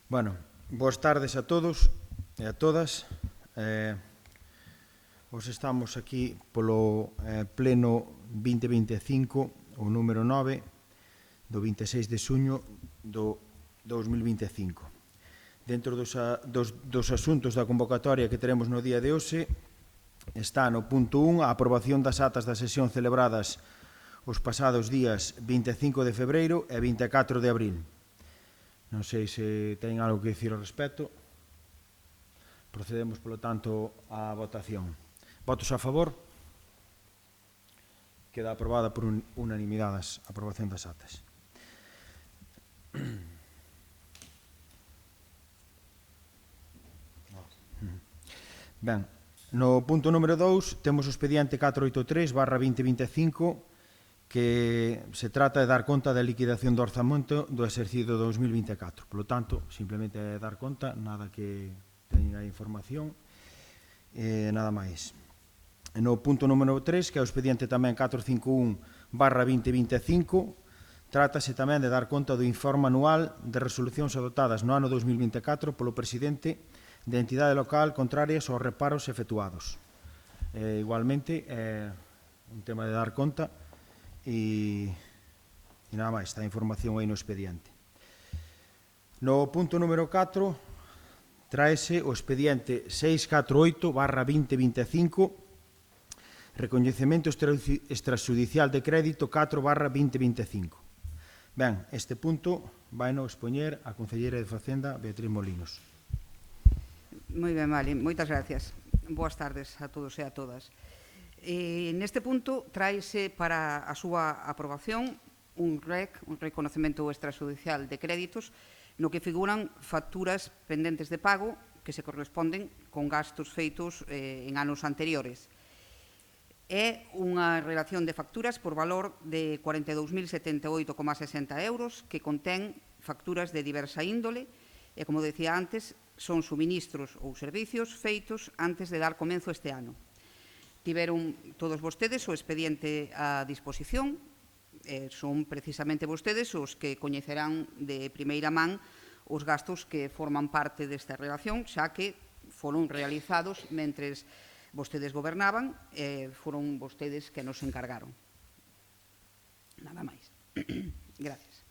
Bueno, boas tardes a todos e a todas. Hoxe estamos aquí polo pleno 2025, o número 9, do 26 de xuño do 2025. Dentro dos asuntos da convocatoria que teremos no día de hoxe, está no punto 1 a aprobación das atas da sesión celebradas os pasados días 25 de febreiro e 24 de abril. Non sei se ten algo que dicir ao respecto. Procedemos, polo tanto, á votación. Votos a favor? Queda aprobada por unanimidade a aprobación das atas. Ben, no punto número 2 temos o expediente 483/2025 que se trata de dar conta da liquidación do orzamento do exercicio 2024. Por lo tanto, simplemente é dar conta, nada que teña información, nada máis. No punto número 3, que é o expediente tamén 451/2025, trátase tamén de dar conta do informe anual de resolucións adotadas no ano 2024 polo presidente de entidade local contrarias aos reparos efectuados. Igualmente, é un tema de dar conta e nada máis, está a información aí no expediente. No punto número 4, traese o expediente 648/2025, recoñecemento extrajudicial de crédito 4/2025. Ben, este punto vai no expoñer a concelleira de Facenda, Beatriz Molinos. Moi ben, vale, moitas gracias. Boas tardes a todos e a todas. Neste punto traise para a súa aprobación un REC, un reconocemento extrajudicial de créditos, no que figuran facturas pendentes de pago que se corresponden con gastos feitos en anos anteriores. É unha relación de facturas por valor de 42.078,60 euros que contén facturas de diversa índole e, como decía antes, son suministros ou servicios feitos antes de dar comenzo este ano. Tiveron todos vostedes o expediente a disposición, son precisamente vostedes os que coñecerán de primeira man os gastos que forman parte desta relación, xa que foron realizados mentres vostedes gobernaban e foron vostedes que nos encargaron. Nada máis. Gracias.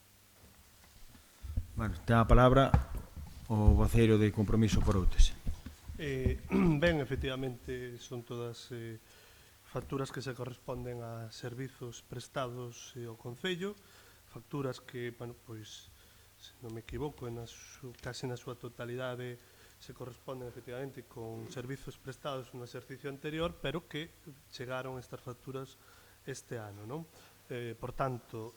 Bueno, ten a palabra o voceiro de Compromiso por Outes. Ben, efectivamente, son todas facturas que se corresponden a servizos prestados ao Concello, facturas que, bueno, pois, se non me equivoco, case na súa totalidade se corresponden efectivamente con servizos prestados no exercicio anterior, pero que chegaron estas facturas este ano, non? Por tanto,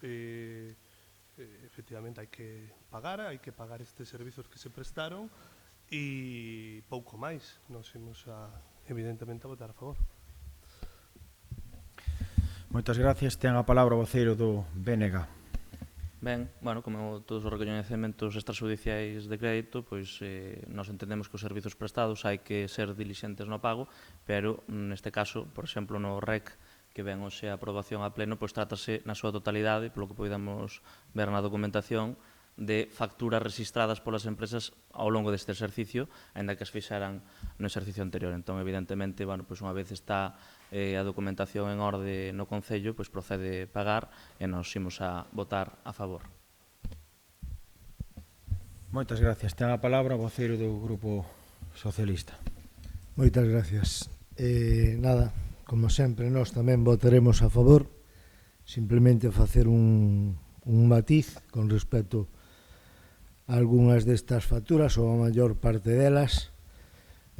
efectivamente hai que pagar estes servizos que se prestaron e pouco máis. Nos imos evidentemente a votar a favor. Moitas gracias. Ten a palabra o voceiro do BNG. Ben, bueno, como todos os recoñecementos extrajudiciais de crédito, pois nos entendemos que os servizos prestados hai que ser dilixentes no pago, pero neste caso, por exemplo, no REC que ven hoxe a aprobación a pleno, pois trátase na súa totalidade, polo que podamos ver na documentación, de facturas registradas polas empresas ao longo deste exercicio, aínda que as fixeran no exercicio anterior. Entón, evidentemente, bueno, pois unha vez está a documentación en orde no Concello, pois procede pagar e nos imos a votar a favor. Moitas gracias. Ten a palabra o voceiro do Grupo Socialista. Moitas gracias. Nada, como sempre, nós tamén votaremos a favor. Simplemente facer un matiz con respecto algunhas destas facturas ou a maior parte delas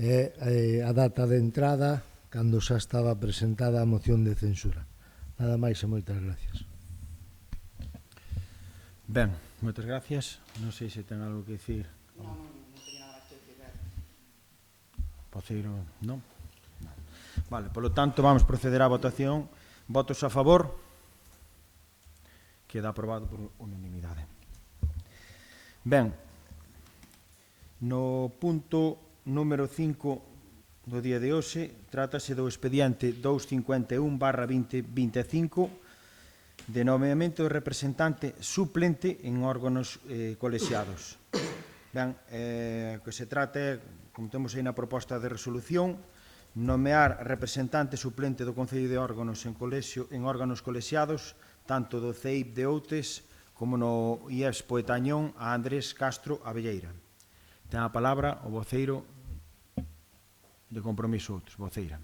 a data de entrada cando xa estaba presentada a moción de censura. Nada máis e moitas gracias. Ben, moitas gracias. Non sei se ten algo que dicir. Non teño nada máis que dicir. Voceiro, non? Vale, polo tanto, vamos proceder á votación. Votos a favor? Queda aprobado por unanimidade. Ben, no punto número 5 do día de hoxe, trátase do expediente 251/2025 de nomeamento de representante suplente en órganos colexiados. Ben, que se trata, como temos aí na proposta de resolución, nomear representante suplente do Concello de órganos en órganos colexiados, tanto do CEIP de Outes como no IES Poetañón, a Andrés Castro Abelleira. Ten a palabra o voceiro de Compromiso Outes, voceira.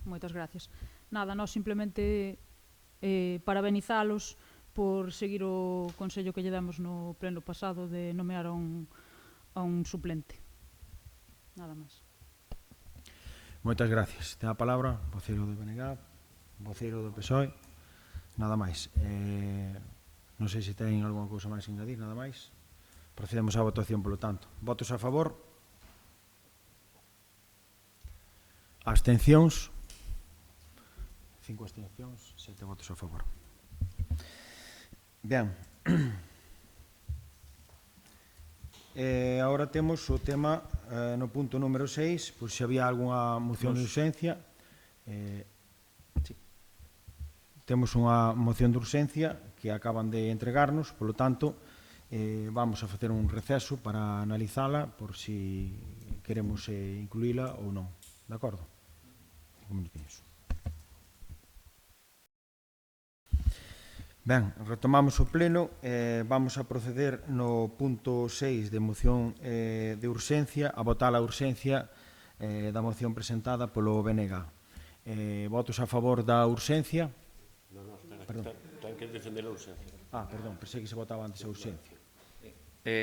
Moitas gracias. Nada, nós simplemente parabenizalos por seguir o consello que lle damos no pleno pasado de nomear a un suplente. Nada máis. Moitas gracias. Ten a palabra o voceiro do BNG, voceiro do PSOE. Nada máis. Non sei se ten alguna cousa máis a engadir, nada máis. Procedemos á votación, polo tanto. Votos a favor? Abstencións? 5 abstencións, 7 votos a favor. Ben. Agora temos o tema no punto número 6, por se había algunha moción de urxencia. Temos unha moción de urxencia que acaban de entregarnos, polo tanto, vamos a facer un receso para analizala por si queremos incluíla ou non. De acordo? 5 minutinhos. Ben, retomamos o pleno, vamos a proceder no punto 6 de moción de urxencia, a votar a urxencia da moción presentada polo BNG. Votos a favor da urxencia? Non, espera, ten que defender a urxencia. Perdón, pensei que se votaba antes a urxencia.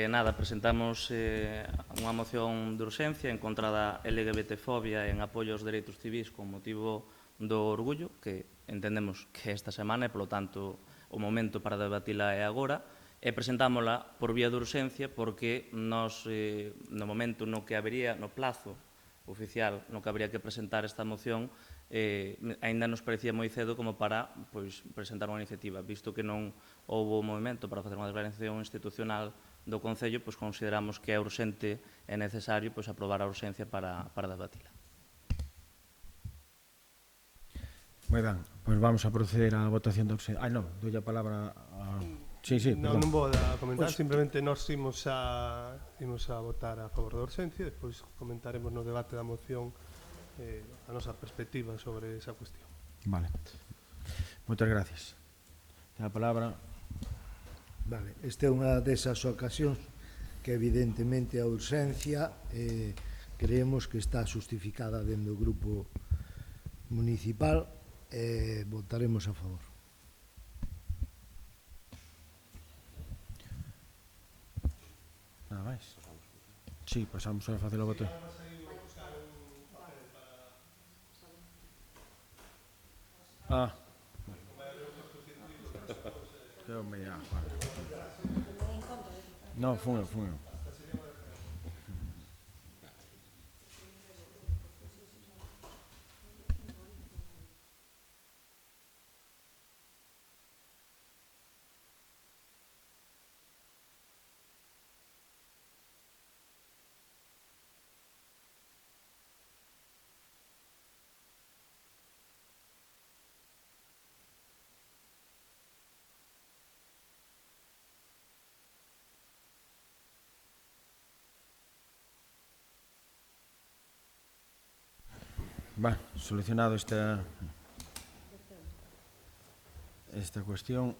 Nada, presentamos unha moción de urxencia en contra da LGBTfobia en apoio aos dereitos civis con motivo do orgullo, que entendemos que esta semana e, polo tanto, o momento para debatila é agora, e presentámola por vía de urxencia porque nos, no momento no que habería, no plazo oficial, no que habería que presentar esta moción, aínda nos parecía moi cedo como para presentar unha iniciativa. Visto que non houve movimento para facer unha declaración institucional do Concello, consideramos que é urxente e necesario aprobar a urxencia para debatila. Moi ben, pois vamos a proceder á votación da urxencia. Non, doi a palabra a... Sí, perdón. Non vou a comentar, simplemente nós imos a votar a favor da urxencia, despois comentaremos no debate da moción a nosa perspectiva sobre esa cuestión. Vale. Moitas gracias. Ten a palabra. Vale, esta é unha desas ocasións que evidentemente a urxencia creemos que está justificada dentro do grupo municipal. Votaremos a favor. Nada máis. Sí, pasamos a facer o voto. Non, fun eu. Solucionado esta cuestión,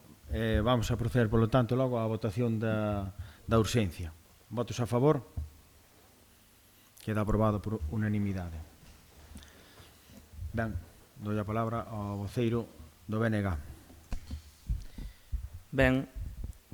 vamos a proceder, polo tanto, logo á votación da urxencia. Votos a favor? Queda aprobado por unanimidade. Ben, doi a palabra ao voceiro do BNG. Ben,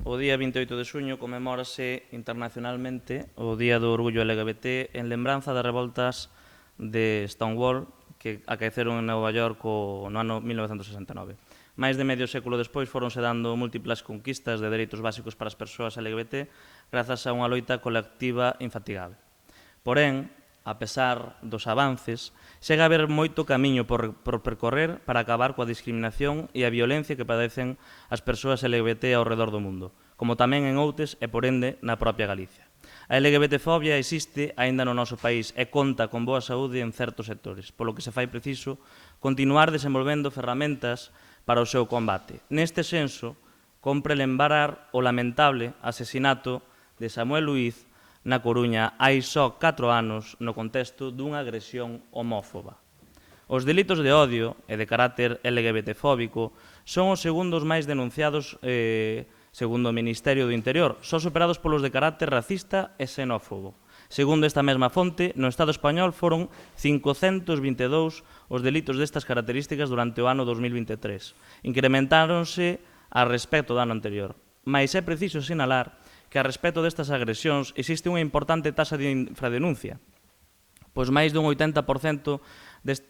o día 28 de xuño conmemórase internacionalmente o Día do Orgullo LGBT en lembranza das revoltas de Stonewall que acaeceron en Nova York no ano 1969. Máis de medio século despois foronse dando múltiplas conquistas de dereitos básicos para as persoas LGBT grazas a unha loita colectiva infatigable. Porén, a pesar dos avances, chega a haber moito camiño por percorrer para acabar coa discriminación e a violencia que padecen as persoas LGBT ao redor do mundo, como tamén en Outes e, por ende, na propia Galicia. A LGBTfobia existe aínda no noso país e conta con boa saúde en certos sectores, polo que se fai preciso continuar desenvolvendo ferramentas para o seu combate. Neste senso, compre lembrar o lamentable asesinato de Samuel Luiz na Coruña hai só 4 anos no contexto dunha agresión homófoba. Os delitos de odio e de carácter LGBTfóbico son os segundos máis denunciados segundo o Ministerio do Interior, só superados polos de carácter racista e xenófobo. Segundo esta mesma fonte, no Estado español foron 522 os delitos destas características durante o ano 2023. Incrementáronse a respecto do ano anterior. Mais é preciso sinalar que a respecto destas agresións existe unha importante taxa de infradenuncia, pois máis dun 80%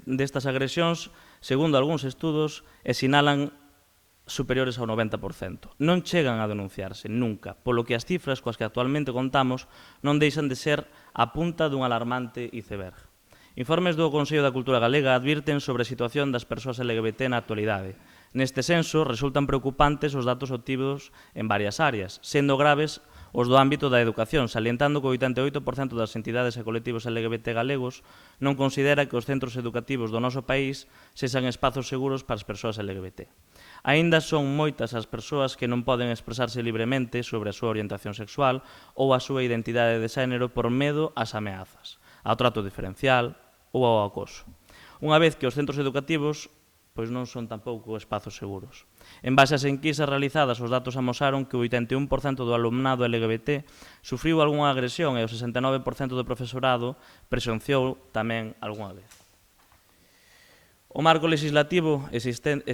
destas agresións, segundo algúns estudos, sinalan superiores ao 90%. Non chegan a denunciarse, nunca, polo que as cifras coas que actualmente contamos non deixan de ser a punta dun alarmante iceberg. Informes do Consello da Cultura Galega advirten sobre a situación das persoas LGBT na actualidade. Neste senso, resultan preocupantes os datos obtidos en varias áreas, sendo graves os do ámbito da educación, salientando que o 88% das entidades e colectivos LGBT galegos non considera que os centros educativos do noso país sexan espazos seguros para as persoas LGBT. Aínda son moitas as persoas que non poden expresarse libremente sobre a súa orientación sexual ou a súa identidade de xénero por medo ás ameazas, ao trato diferencial ou ao acoso. Unha vez que os centros educativos pois non son tampouco espazos seguros. En base ás enquisas realizadas, os datos amosaron que o 81% do alumnado LGBT sufriu algunha agresión e o 69% do profesorado presenciou tamén algunha vez. O marco legislativo existente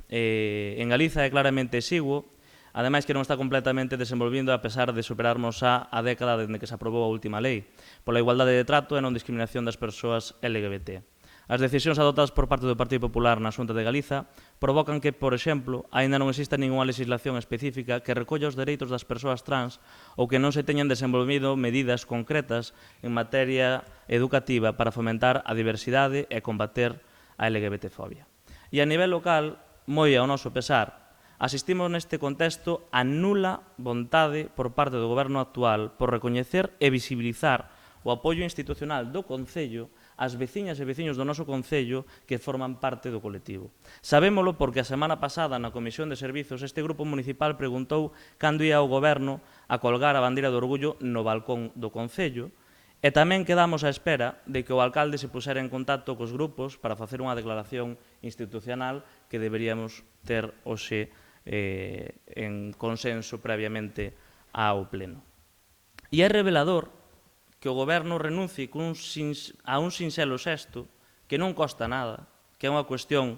en Galiza é claramente exiguo, ademais que non está completamente desenvolvindo a pesar de superarmos a década dende que se aprobou a última lei pola igualdade de trato e non discriminación das persoas LGBT. As decisións adoptadas por parte do Partido Popular na Xunta de Galiza provocan que, por exemplo, aínda non exista ningunha legislación específica que recolla os dereitos das persoas trans ou que non se teñan desenvolvido medidas concretas en materia educativa para fomentar a diversidade e combater a LGBTfobia. E a nivel local, moi ao noso pesar, asistimos neste contexto a nula vontade por parte do Goberno actual por recoñecer e visibilizar o apoio institucional do Concello as veciñas e veciños do noso Concello que forman parte do colectivo. Sabémolo porque a semana pasada na Comisión de Servizos este grupo municipal preguntou cando ia o Goberno a colgar a bandeira do orgullo no balcón do Concello e tamén quedamos á espera de que o alcalde se pusera en contacto cos grupos para facer unha declaración institucional que deberíamos ter hoxe en consenso previamente ao Pleno. E é revelador que o Goberno renuncie a un sinxelo xesto que non costa nada, que é unha cuestión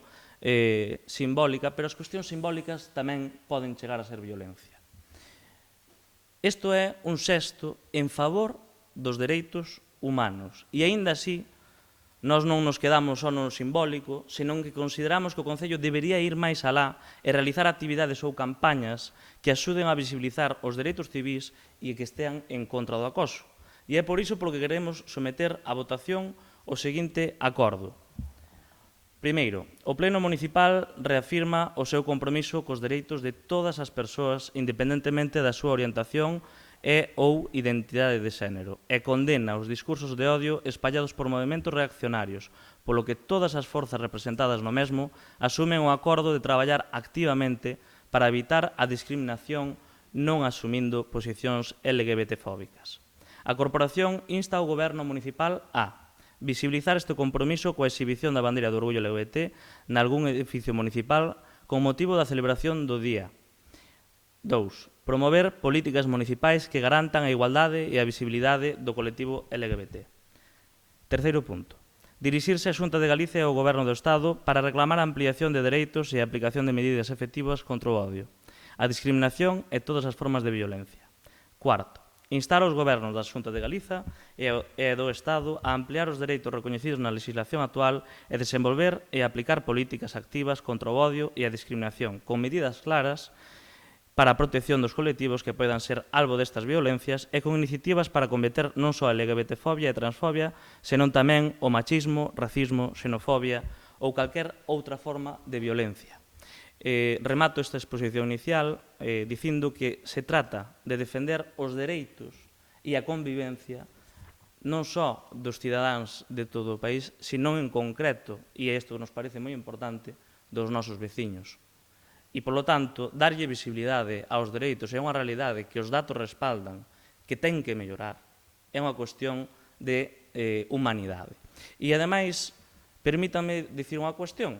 simbólica, pero as cuestións simbólicas tamén poden chegar a ser violencia. Isto é un xesto en favor dos dereitos humanos e, aínda así, nós non nos quedamos só no simbólico, senón que consideramos que o Concello debería ir máis alá e realizar actividades ou campañas que axuden a visibilizar os dereitos civís e que estean en contra do acoso. E é por iso polo que queremos someter a votación o seguinte acordo. Primeiro, o Pleno Municipal reafirma o seu compromiso cos dereitos de todas as persoas independentemente da súa orientación e ou identidade de xénero e condena os discursos de odio espallados por movementos reaccionarios, polo que todas as forzas representadas no mesmo asumen o acordo de traballar activamente para evitar a discriminación non asumindo posicións LGBTfóbicas. A Corporación insta ao Goberno Municipal a visibilizar este compromiso coa exhibición da bandeira do orgullo LGBT nalgún edificio municipal con motivo da celebración do día. 2. Promover políticas municipais que garantan a igualdade e a visibilidade do colectivo LGBT. Terceiro punto. Dirixirse á Xunta de Galicia e ao Goberno do Estado para reclamar a ampliación de dereitos e a aplicación de medidas efectivas contra o odio, a discriminación e todas as formas de violencia. Cuarto. Instar aos gobernos da Xunta de Galiza e do Estado a ampliar os dereitos recoñecidos na legislación actual e desenvolver e aplicar políticas activas contra o odio e a discriminación, con medidas claras para a protección dos colectivos que poidan ser albo destas violencias e con iniciativas para combater non só a LGBTfobia e transfobia, senón tamén o machismo, racismo, xenofobia ou calquer outra forma de violencia. Remato esta exposición inicial dicindo que se trata de defender os dereitos e a convivencia non só dos cidadáns de todo o país, senón en concreto, e isto nos parece moi importante, dos nosos veciños. E, polo tanto, darlle visibilidade aos dereitos é unha realidade que os datos respaldan, que ten que mellorar. É unha cuestión de humanidade. E, ademais, permítame dicir unha cuestión.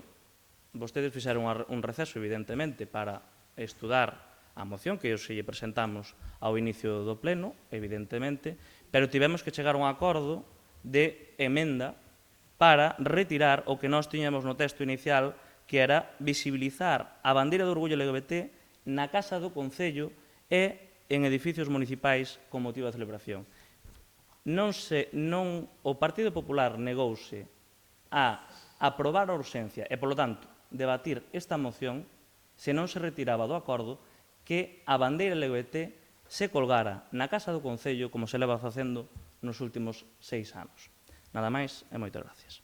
Vostedes fixeron un receso, evidentemente, para estudar a moción que se lle presentamos ao inicio do pleno, evidentemente, pero tivemos que chegar a un acordo de emenda para retirar o que nós tiñamos no texto inicial, que era visibilizar a bandeira do orgullo LGBT na Casa do Concello e en edificios municipais con motivo da celebración. O Partido Popular negouse a aprobar a urxencia e, polo tanto, debatir esta moción se non se retiraba do acordo que a bandeira LGBT se colgara na Casa do Concello como se leva facendo nos últimos 6 anos. Nada máis e moitas gracias.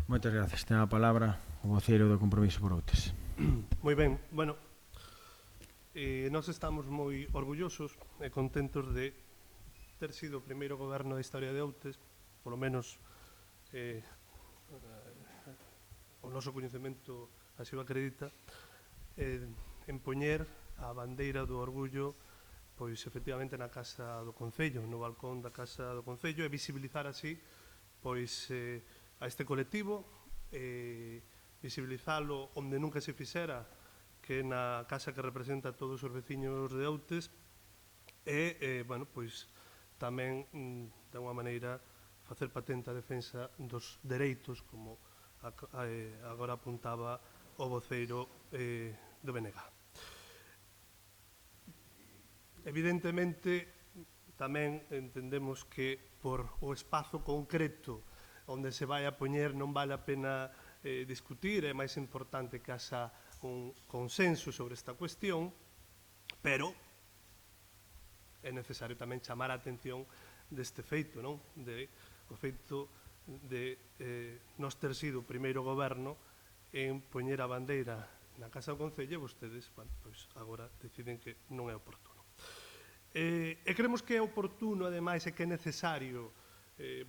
Moitas gracias. Ten a palabra o voceiro do Compromiso por Outes. Moi ben, bueno, nós estamos moi orgullosos e contentos de ter sido o primeiro goberno da historia de Outes, polo menos o noso coñecemento así o acredita, en poñer a bandeira do orgullo pois efectivamente na Casa do Concello, no balcón da Casa do Concello, e visibilizar así pois a este colectivo, visibilizalo onde nunca se fixera, que é na casa que representa a todos os veciños de Outes, e, bueno, pois tamén, de unha maneira, facer patente a defensa dos dereitos, como agora apuntaba o voceiro do BNG. Evidentemente, tamén entendemos que por o espazo concreto onde se vai a poñer non vale a pena discutir, é máis importante que haxa un consenso sobre esta cuestión, pero é necesario tamén chamar a atención deste feito, non? O feito de nos ter sido o primeiro goberno en poñer a bandeira na Casa do Concello, e vostedes, bueno, pois agora deciden que non é oportuno. E creemos que é oportuno, ademais, e que é necesario,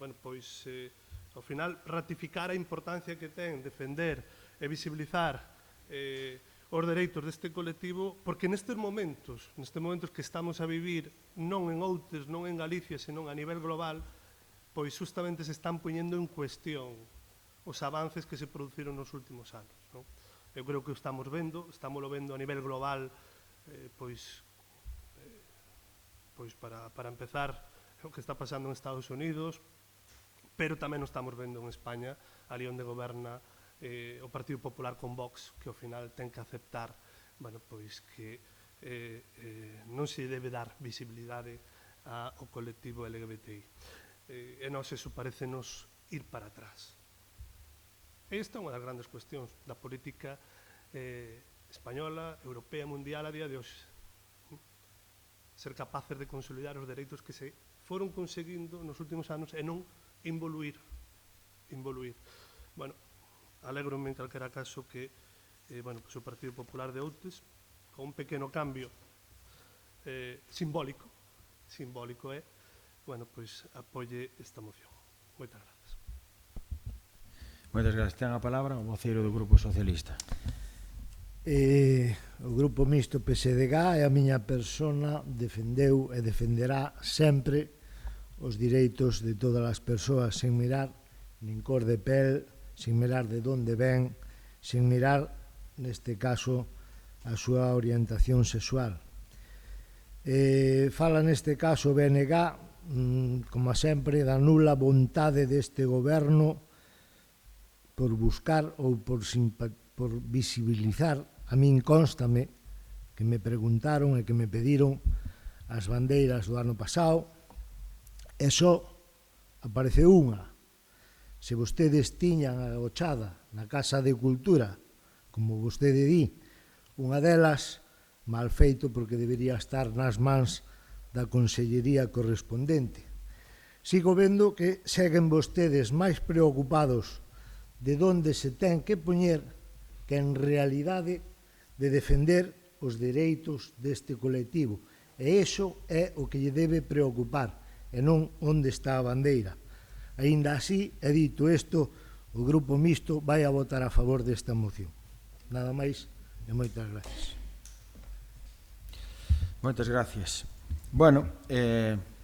bueno, pois, ao final, ratificar a importancia que ten defender e visibilizar os dereitos deste colectivo, porque nestes momentos que estamos a vivir, non en Outes, non en Galicia, senón a nivel global, pois justamente se están poñendo en cuestión os avances que se produciron nos últimos anos. Eu creo que o estamos vendo a nivel global, pois para empezar, o que está pasando en Estados Unidos, pero tamén o estamos vendo en España, ali onde goberna o Partido Popular con Vox, que ao final ten que aceptar, bueno, pois que non se debe dar visibilidade ao colectivo LGBTI. E nós eso parecenos ir para atrás. Esta é unha das grandes cuestións da política española, europea, mundial a día de hoxe. Ser capaces de consolidar os dereitos que se foron conseguindo nos últimos anos e non involuir. Bueno, alégrome en calquera caso que o Partido Popular de Outes, con un pequeno cambio simbólico é, bueno, pois apoie esta moción. Moitas grazas. Moitas gracias. Ten a palabra o voceiro do Grupo Socialista. O Grupo Mixto PSDG e a miña persona defendeu e defenderá sempre os direitos de todas as persoas, sen mirar nin cor de pel, sen mirar de onde ven, sen mirar, neste caso, a súa orientación sexual. Fala neste caso BNG, como sempre, da nula vontade deste goberno por buscar ou por visibilizar. A min constame que me preguntaron e que me pediron as bandeiras do ano pasado, e só apareceu unha. Se vostedes tiñan agochada na Casa de Cultura, como vostede di, unha delas, mal feito porque debería estar nas mans da Consellería correspondente. Sigo vendo que seguen vostedes máis preocupados de onde se ten que poñer que en realidade de defender os dereitos deste colectivo. E iso é o que lle debe preocupar, e non onde está a bandeira. Aínda así, he dito isto, o Grupo Mixto vai a votar a favor desta moción. Nada máis E moitas gracias. Moitas gracias. Bueno,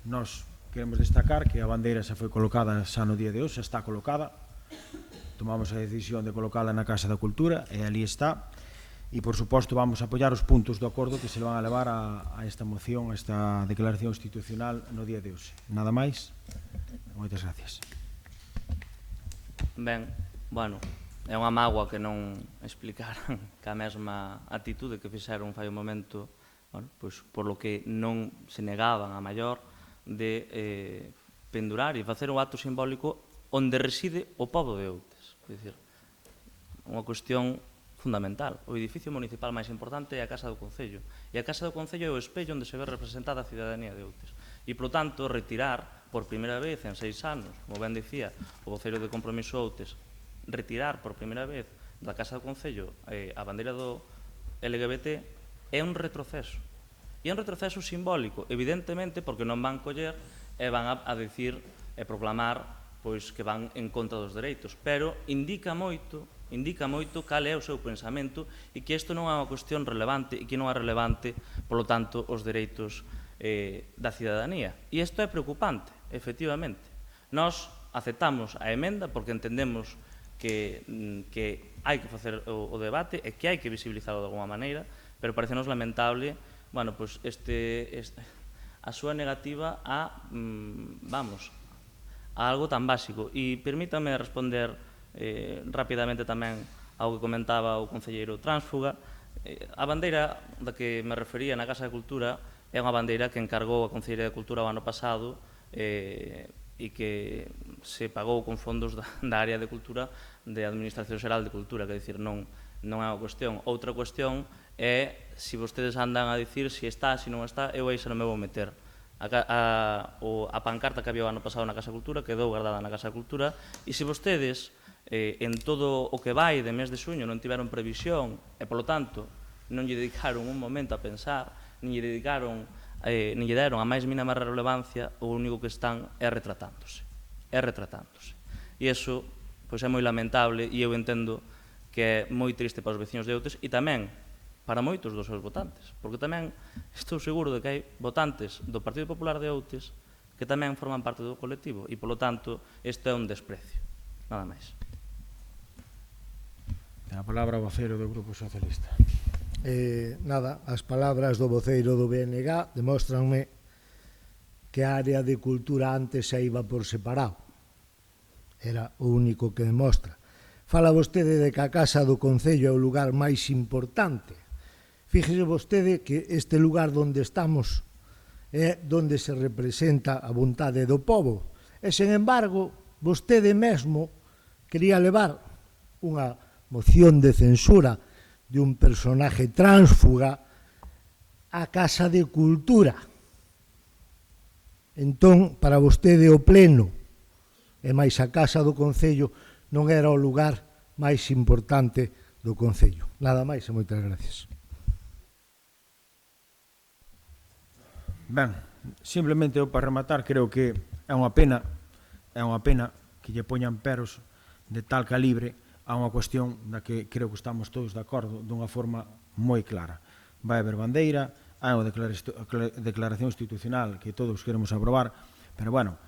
nós queremos destacar que a bandeira xa foi colocada xa no día de hoxe, xa está colocada. Tomamos a decisión de colocala na Casa da Cultura e ali está. E, por suposto, vamos a apoiar os puntos do acordo que se van a levar a esta moción, a esta declaración institucional no día de hoxe. Nada máis. Moitas gracias. Ben, bueno, é unha mágoa que non explicaran ca mesma atitude que fixeron fai un momento, bueno, pois, por lo que non se negaban a maior de pendurar e facer un acto simbólico onde reside o pobo de Outes. É dicir, unha cuestión fundamental. O edificio municipal máis importante é a Casa do Concello. E a Casa do Concello é o espello onde se ve representada a cidadanía de Outes. E, polo tanto, retirar por primeira vez en 6 anos, como ben dicía o voceiro de Compromiso Outes, retirar por primeira vez da Casa do Concello a bandeira do LGBT é un retroceso. E é un retroceso simbólico, evidentemente, porque non van coller e van a dicir e proclamar pois que van en contra dos dereitos, pero indica moito cal é o seu pensamento e que isto non é unha cuestión relevante e que non é relevante, polo tanto, os dereitos da cidadanía. E isto é preocupante, efectivamente. Nós aceptamos a emenda porque entendemos que hai que facer o debate e que hai que visibilizarlo de alguma maneira, pero parecenos lamentable, bueno, pois a súa negativa a algo tan básico. E permítame responder rapidamente tamén ao que comentaba o concelleiro Tránsfuga. A bandeira da que me refería na Casa de Cultura é unha bandeira que encargou a Concellería de Cultura o ano pasado e que se pagou con fondos da área de cultura de Administración Xeral de Cultura, que dicir, non é unha cuestión. Outra cuestión é se vostedes andan a dicir se está, se non está, eu aí xa non me vou meter. A pancarta que había o ano pasado na Casa de Cultura quedou guardada na Casa de Cultura e se vostedes en todo o que vai de mes de xuño non tiveron previsión e, polo tanto, non lle dedicaron un momento a pensar, nin lle deron a máis mínima relevancia, o único que están é retratándose. E iso é moi lamentable e eu entendo que é moi triste para os veciños de Outes e tamén para moitos dos seus votantes, porque tamén estou seguro de que hai votantes do Partido Popular de Outes que tamén forman parte do colectivo e, polo tanto, isto é un desprecio. Nada máis. Ten a palabra o voceiro do Grupo Socialista. Nada, as palabras do voceiro do BNG demóstranme que a área de cultura antes se iba por separado. Era o único que demostra. Fala vostede de que a Casa do Concello é o lugar máis importante. Fíjese vostede que este lugar onde estamos é onde se representa a vontade do povo. E, sen embargo, vostede mesmo quería levar unha moción de censura de un personaje tránsfuga á Casa de Cultura. Entón, para vostede o Pleno e máis a Casa do Concello non era o lugar máis importante do Concello. Nada máis e moitas gracias. Ben, simplemente eu para rematar creo que é unha pena que lle poñan peros de tal calibre a unha cuestión da que creo que estamos todos de acordo dunha forma moi clara. Vai haber bandeira, hai unha declaración institucional que todos queremos aprobar, pero, bueno,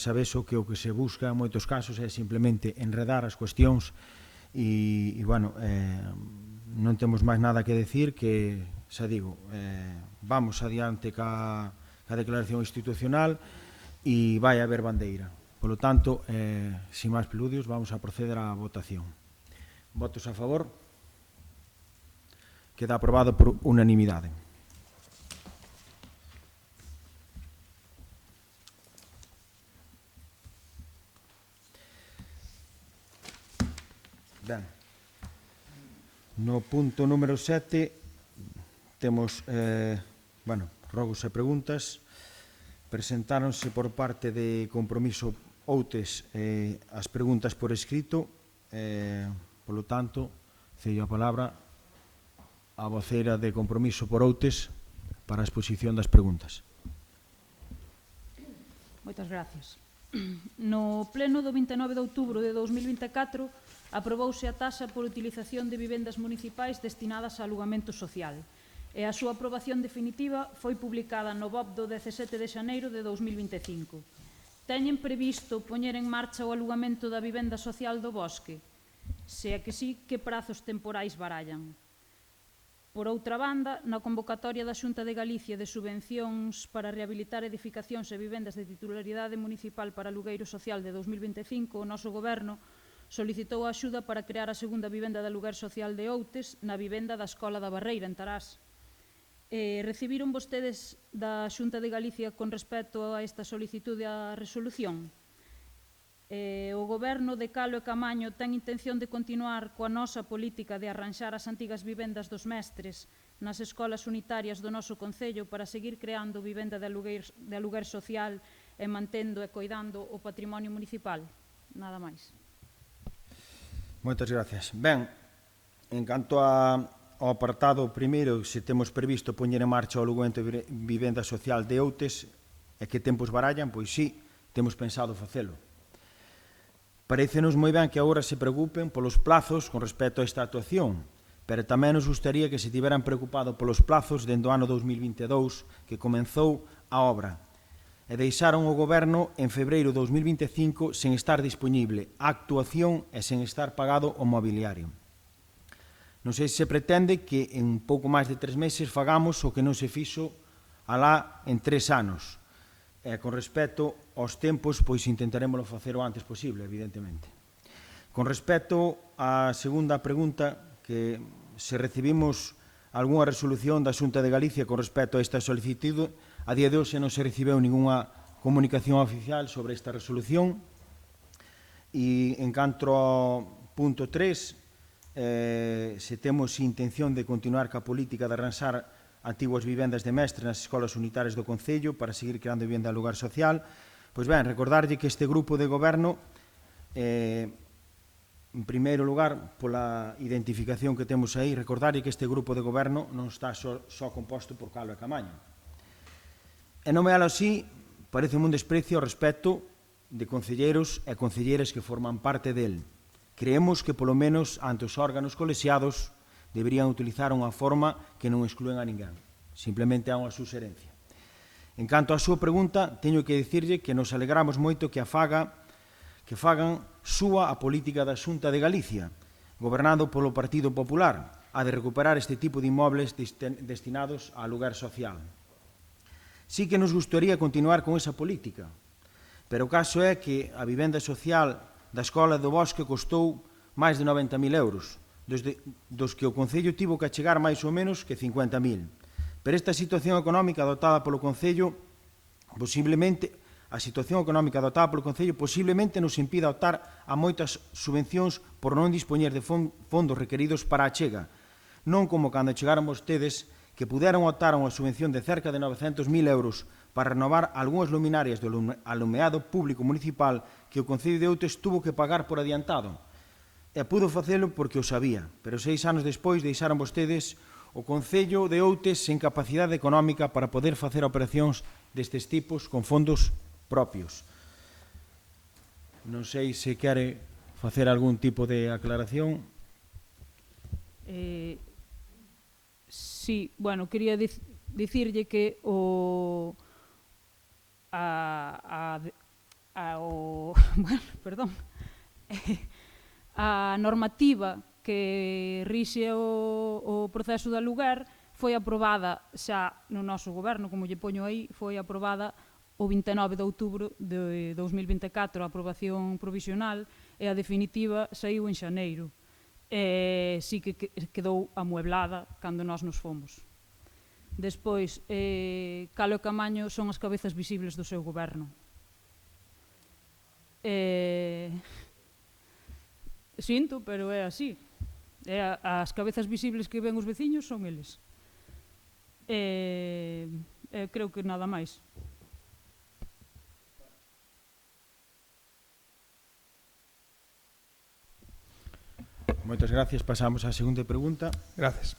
sabes o que se busca en moitos casos é simplemente enredar as cuestións e bueno, non temos máis nada que decir que, xa digo, vamos adiante ca declaración institucional e vai haber bandeira. Polo tanto, sin máis preludios, vamos a proceder á votación. Votos a favor? Queda aprobado por unanimidade. Ben. No punto número 7 temos, rogos e preguntas. Presentáronse por parte de Compromiso Outes as preguntas por escrito, polo tanto, cedo a palabra a voceira de Compromiso por Outes para a exposición das preguntas. Moitas gracias. No pleno do 29 de outubro de 2024 aprobouse a taxa por utilización de vivendas municipais destinadas a alugamento social e a súa aprobación definitiva foi publicada no BOP do 17 de xaneiro de 2025. Teñen previsto poñer en marcha o alugamento da vivenda social do Bosque? Se é que sí, que prazos temporais barallan? Por outra banda, na convocatoria da Xunta de Galicia de subvencións para rehabilitar edificacións e vivendas de titularidade municipal para alugueiro social de 2025, o noso Goberno solicitou a axuda para crear a segunda vivenda de aluguer social de Outes na vivenda da Escola da Barreira, en Tarás. Recibiron vostedes da Xunta de Galicia con respecto a esta solicitude a resolución? O Goberno de Calo e Camaño ten intención de continuar coa nosa política de arranxar as antigas vivendas dos mestres nas escolas unitarias do noso Concello para seguir creando vivenda de aluguer social e mantendo e coidando o patrimonio municipal? Nada máis. Moitas gracias. Ben, en canto ao apartado primeiro, se temos previsto poñer en marcha o alugamento de vivenda social de Outes e que tempos barallan, pois sí, temos pensado facelo. Parécenos moi ben que agora se preocupen polos plazos con respecto a esta actuación, pero tamén nos gustaría que se tiveran preocupado polos plazos dende o ano 2022 que comenzou a obra e deixaron o Goberno en febreiro de 2025 sen estar disponible a actuación e sen estar pagado o mobiliario. Non sei se pretende que en pouco máis de 3 meses fagamos o que non se fixo alá en 3 anos. E con respecto aos tempos, pois intentaremos facer o antes posible, evidentemente. Con respecto á segunda pregunta, que se recibimos algunha resolución da Xunta de Galicia con respecto a esta solicitude, a día de hoxe non se recibeu ninguna comunicación oficial sobre esta resolución. E en canto ao punto 3, se temos intención de continuar ca política de arranxar antiguas vivendas de mestre nas escolas unitarias do Concello para seguir creando vivenda de lugar social. Pois ben, recordarlle que este grupo de goberno, en primeiro lugar, pola identificación que temos aí, recordarlle que este grupo de goberno non está só composto por Calo e Camaño. E non me halo así, parece un desprecio ao respecto de concelleiros e concelleiras que forman parte del. Creemos que, polo menos, ante os órganos colexiados, deberían utilizar unha forma que non excluen a ninguén. Simplemente é unha suxerencia. En canto á súa pregunta, teño que dicirlle que nos alegramos moito que fagan súa a política da Xunta de Galicia, gobernado polo Partido Popular, a de recuperar este tipo de inmobles destinados a aluguer social. Sí que nos gustaría continuar con esa política, pero o caso é que a vivenda social da Escola do Bosque costou máis de 90.000 euros, dos que o Concello tivo que achegar máis ou menos que 50.000. Pero esta situación económica adoptada polo Concello posiblemente nos impida optar a moitas subvencións por non dispoñer de fondos requeridos para a achega, non como cando chegaron vostedes que puderon optar a unha subvención de cerca de 900.000 euros para renovar algunhas luminarias do alumeado público municipal que o Concello de Outes tuvo que pagar por adiantado. E pudo facelo porque o sabía, pero 6 anos despois deixaron vostedes o Concello de Outes sen capacidade económica para poder facer operacións destes tipos con fondos propios. Non sei se quere facer algún tipo de aclaración. Sí, bueno, quería dicirlle que a normativa que rixe o proceso de aluguer foi aprobada xa no noso goberno, como lle poño aí, foi aprobada o 29 de outubro de 2024, a aprobación provisional, e a definitiva saiu en xaneiro. Sí que quedou amueblada cando nós nos fomos. Despois, Calo e Camaño son as cabezas visibles do seu goberno. Sinto, pero é así. As cabezas visibles que ven os veciños son eles. Creo que nada máis. Moitas gracias. Pasamos á segunda pregunta. Gracias.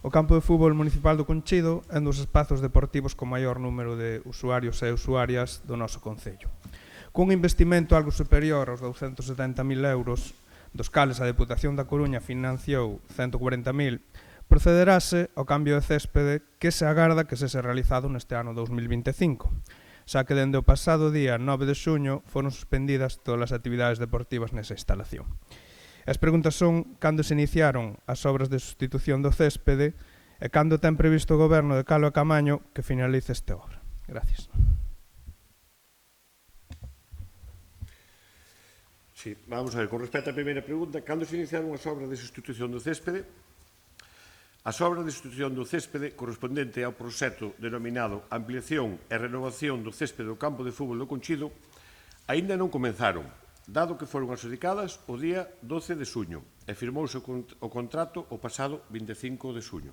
O campo de fútbol municipal do Conchido é un dos espazos deportivos con maior número de usuarios e usuarias do noso concello. Cun investimento algo superior aos 270.000 euros, dos cales a Deputación da Coruña financiou 140.000, procederase ao cambio de céspede que se agarda que se realizado neste ano 2025, xa que dende o pasado día 9 de xuño foron suspendidas todas as actividades deportivas nesa instalación. As preguntas son cando se iniciaron as obras de sustitución do céspede e cando ten previsto o Goberno de Calo e Camaño que finalice esta obra. Gracias. Sí, vamos a ver, con respecto á primeira pregunta, cando se iniciaron as obras de sustitución do céspede? As obras de sustitución do céspede correspondente ao proxecto denominado Ampliación e Renovación do céspede do campo de fútbol do Conchido aínda non comenzaron, dado que foron adxudicadas o día 12 de xuño e firmouse o contrato o pasado 25 de xuño.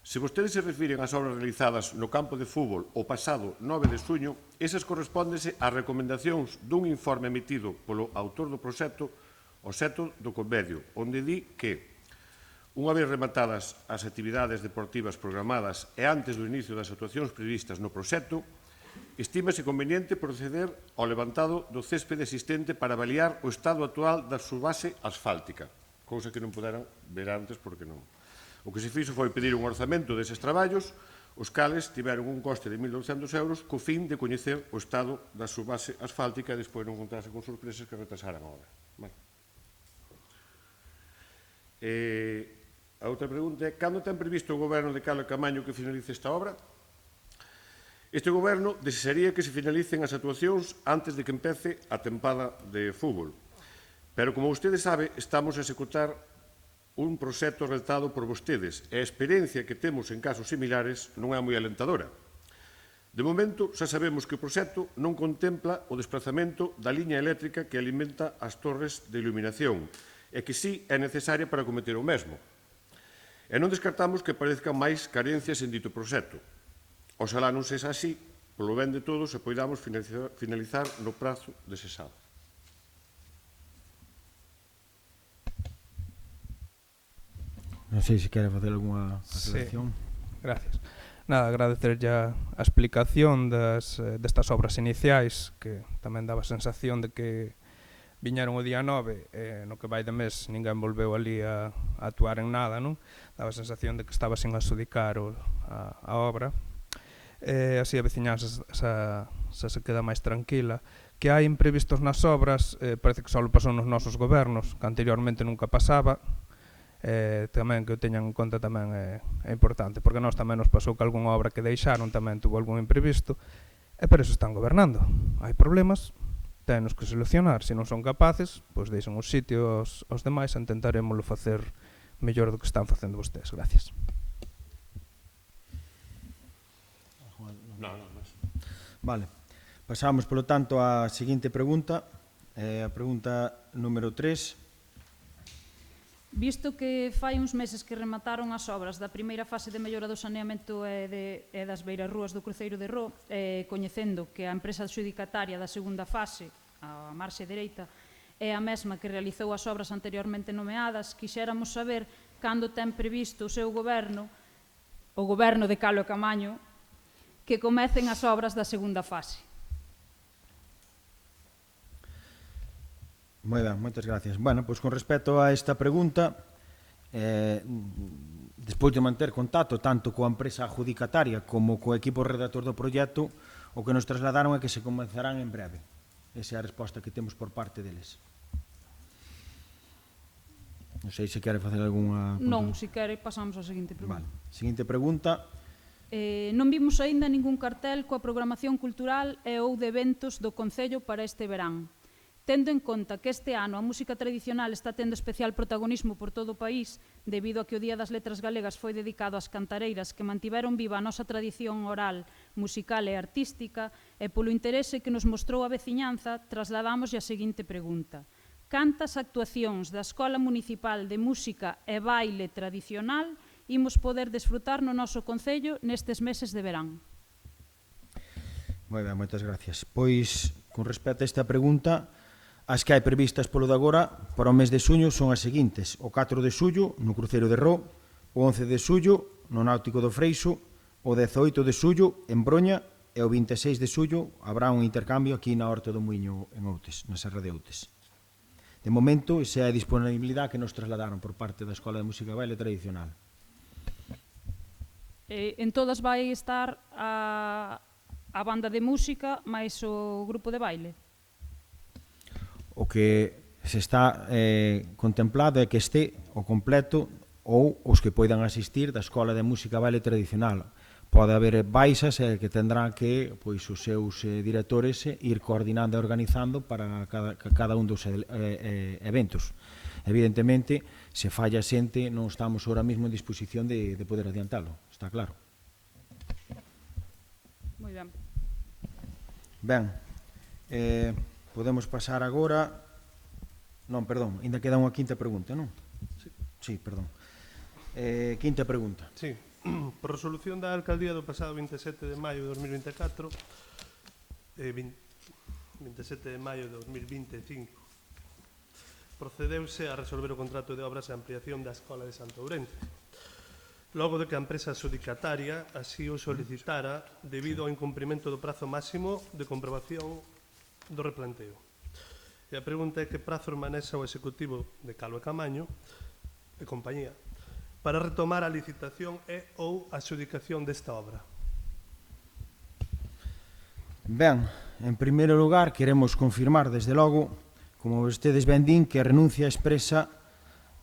Se vostedes se refiren ás obras realizadas no campo de fútbol o pasado 9 de xuño, esas correspóndese ás recomendacións dun informe emitido polo autor do proxecto, o xeto do convenio, onde di que, unha vez rematadas as actividades deportivas programadas e antes do inicio das actuacións previstas no proxecto, estímase conveniente proceder ao levantado do céspede existente para avaliar o estado actual da súa base asfáltica, cousa que non poderan ver antes porque non. O que se fixo foi pedir un orzamento deses traballos, os cales tiveron un coste de 1.200 euros co fin de coñecer o estado da súa base asfáltica e despois non contarse con sorpresas que retrasaran a obra. A outra pregunta é, cando ten previsto o Goberno de Calo e Camaño que finalice esta obra? Este Goberno desearía que se finalicen as actuacións antes de que empece a tempada de fútbol. Pero, como vostede sabe, estamos a executar un proxecto retado por vostedes e a experiencia que temos en casos similares non é moi alentadora. De momento, xa sabemos que o proxecto non contempla o desprazamento da liña eléctrica que alimenta as torres de iluminación e que sí é necesaria para cometer o mesmo. E non descartamos que aparezcan máis carencias en dito proxecto. Oxalá non sexa así, polo ben de todos, e poidamos finalizar no prazo desexado. Non sei se quere facer algunha aclaración. Sí, gracias. Nada, agradecer ya a explicación destas obras iniciais, que tamén daba a sensación de que viñeron o día 9 e no que vai de mes ninguén volveu ali a actuar en nada, non? Daba a sensación de que estaba sin adxudicar a obra. Así a veciñanza xa se queda máis tranquila. Que hai imprevistos nas obras, parece que só pasou nos nosos gobernos, que anteriormente nunca pasaba. Tamén que o teñan en conta tamén é importante, porque nós tamén nos pasou que algunha obra que deixaron tamén tuvo algún imprevisto, e por eso están gobernando. Hai problemas, tenos que solucionar. Se non son capaces, pois deixan os sitios aos demais e intentaremoslo facer mellor do que están facendo vostedes. Gracias. Vale. Pasamos, polo tanto, á seguinte pregunta. A pregunta número 3. Visto que fai uns meses que remataron as obras da primeira fase de mellora do saneamento e das beirarrúas do cruceiro de Ró, coñecendo que a empresa adxudicataria da segunda fase, a marxe dereita, é a mesma que realizou as obras anteriormente nomeadas, quixéramos saber cando ten previsto o seu goberno, o goberno de Calo e Camaño, que comecen as obras da segunda fase. Moi ben, moitas gracias. Bueno, pois con respecto a esta pregunta, despois de manter contacto tanto coa empresa adjudicataria como co equipo redactor do proxecto, o que nos trasladaron é que se comenzarán en breve. Esa é a resposta que temos por parte deles. Non sei se quere facer algunha... Non, se quere, pasamos á seguinte pregunta. Vale. Seguinte pregunta. Non vimos aínda ningún cartel coa programación cultural e ou de eventos do Concello para este verán. Tendo en conta que este ano a música tradicional está tendo especial protagonismo por todo o país, debido a que o Día das Letras Galegas foi dedicado ás cantareiras que mantiveron viva a nosa tradición oral, musical e artística, e polo interese que nos mostrou a veciñanza, trasladamos a seguinte pregunta. Cantas actuacións da Escola Municipal de Música e Baile Tradicional imos poder desfrutar no noso Concello nestes meses de verán? Moi ben, moitas gracias. Pois, con respecto a esta pregunta, as que hai previstas polo de agora para o mes de xuño son as seguintes: o 4 de xullo no Cruceiro de Ró, o 11 de xullo no Náutico do Freixo, o 18 de xullo en Broña e o 26 de xullo habrá un intercambio aquí na Horta do Muiño en Outes, na Serra de Outes. De momento, esa é a disponibilidade que nos trasladaron por parte da Escola de Música e Baile Tradicional. En todas vai estar a banda de música máis o grupo de baile? O que se está contemplado é que este o completo ou os que poidan asistir da Escola de Música e Baile Tradicional. Pode haber baixas que tendrán que pois, os seus directores ir coordinando e organizando para cada un dos eventos. Evidentemente, se falla xente, non estamos ahora mesmo en disposición de poder adiantalo, está claro. Moi ben. Ben, podemos pasar agora... Non, perdón, ainda queda unha quinta pregunta, non? Sí, perdón. Quinta pregunta. Sí. Por resolución da Alcaldía do pasado 27 de maio de 2024, 27 de maio de 2025, procedeuse a resolver o contrato de obras e ampliación da Escola de Santo Ourense, logo de que a empresa adxudicataria así o solicitara debido ao incumprimento do prazo máximo de comprobación do replanteo. E a pregunta é que prazo manexa o Executivo de Calvo e Camaño e compañía para retomar a licitación e ou a adxudicación desta obra. Ben, en primeiro lugar, queremos confirmar, desde logo, como vostedes ben din, que a renuncia expresa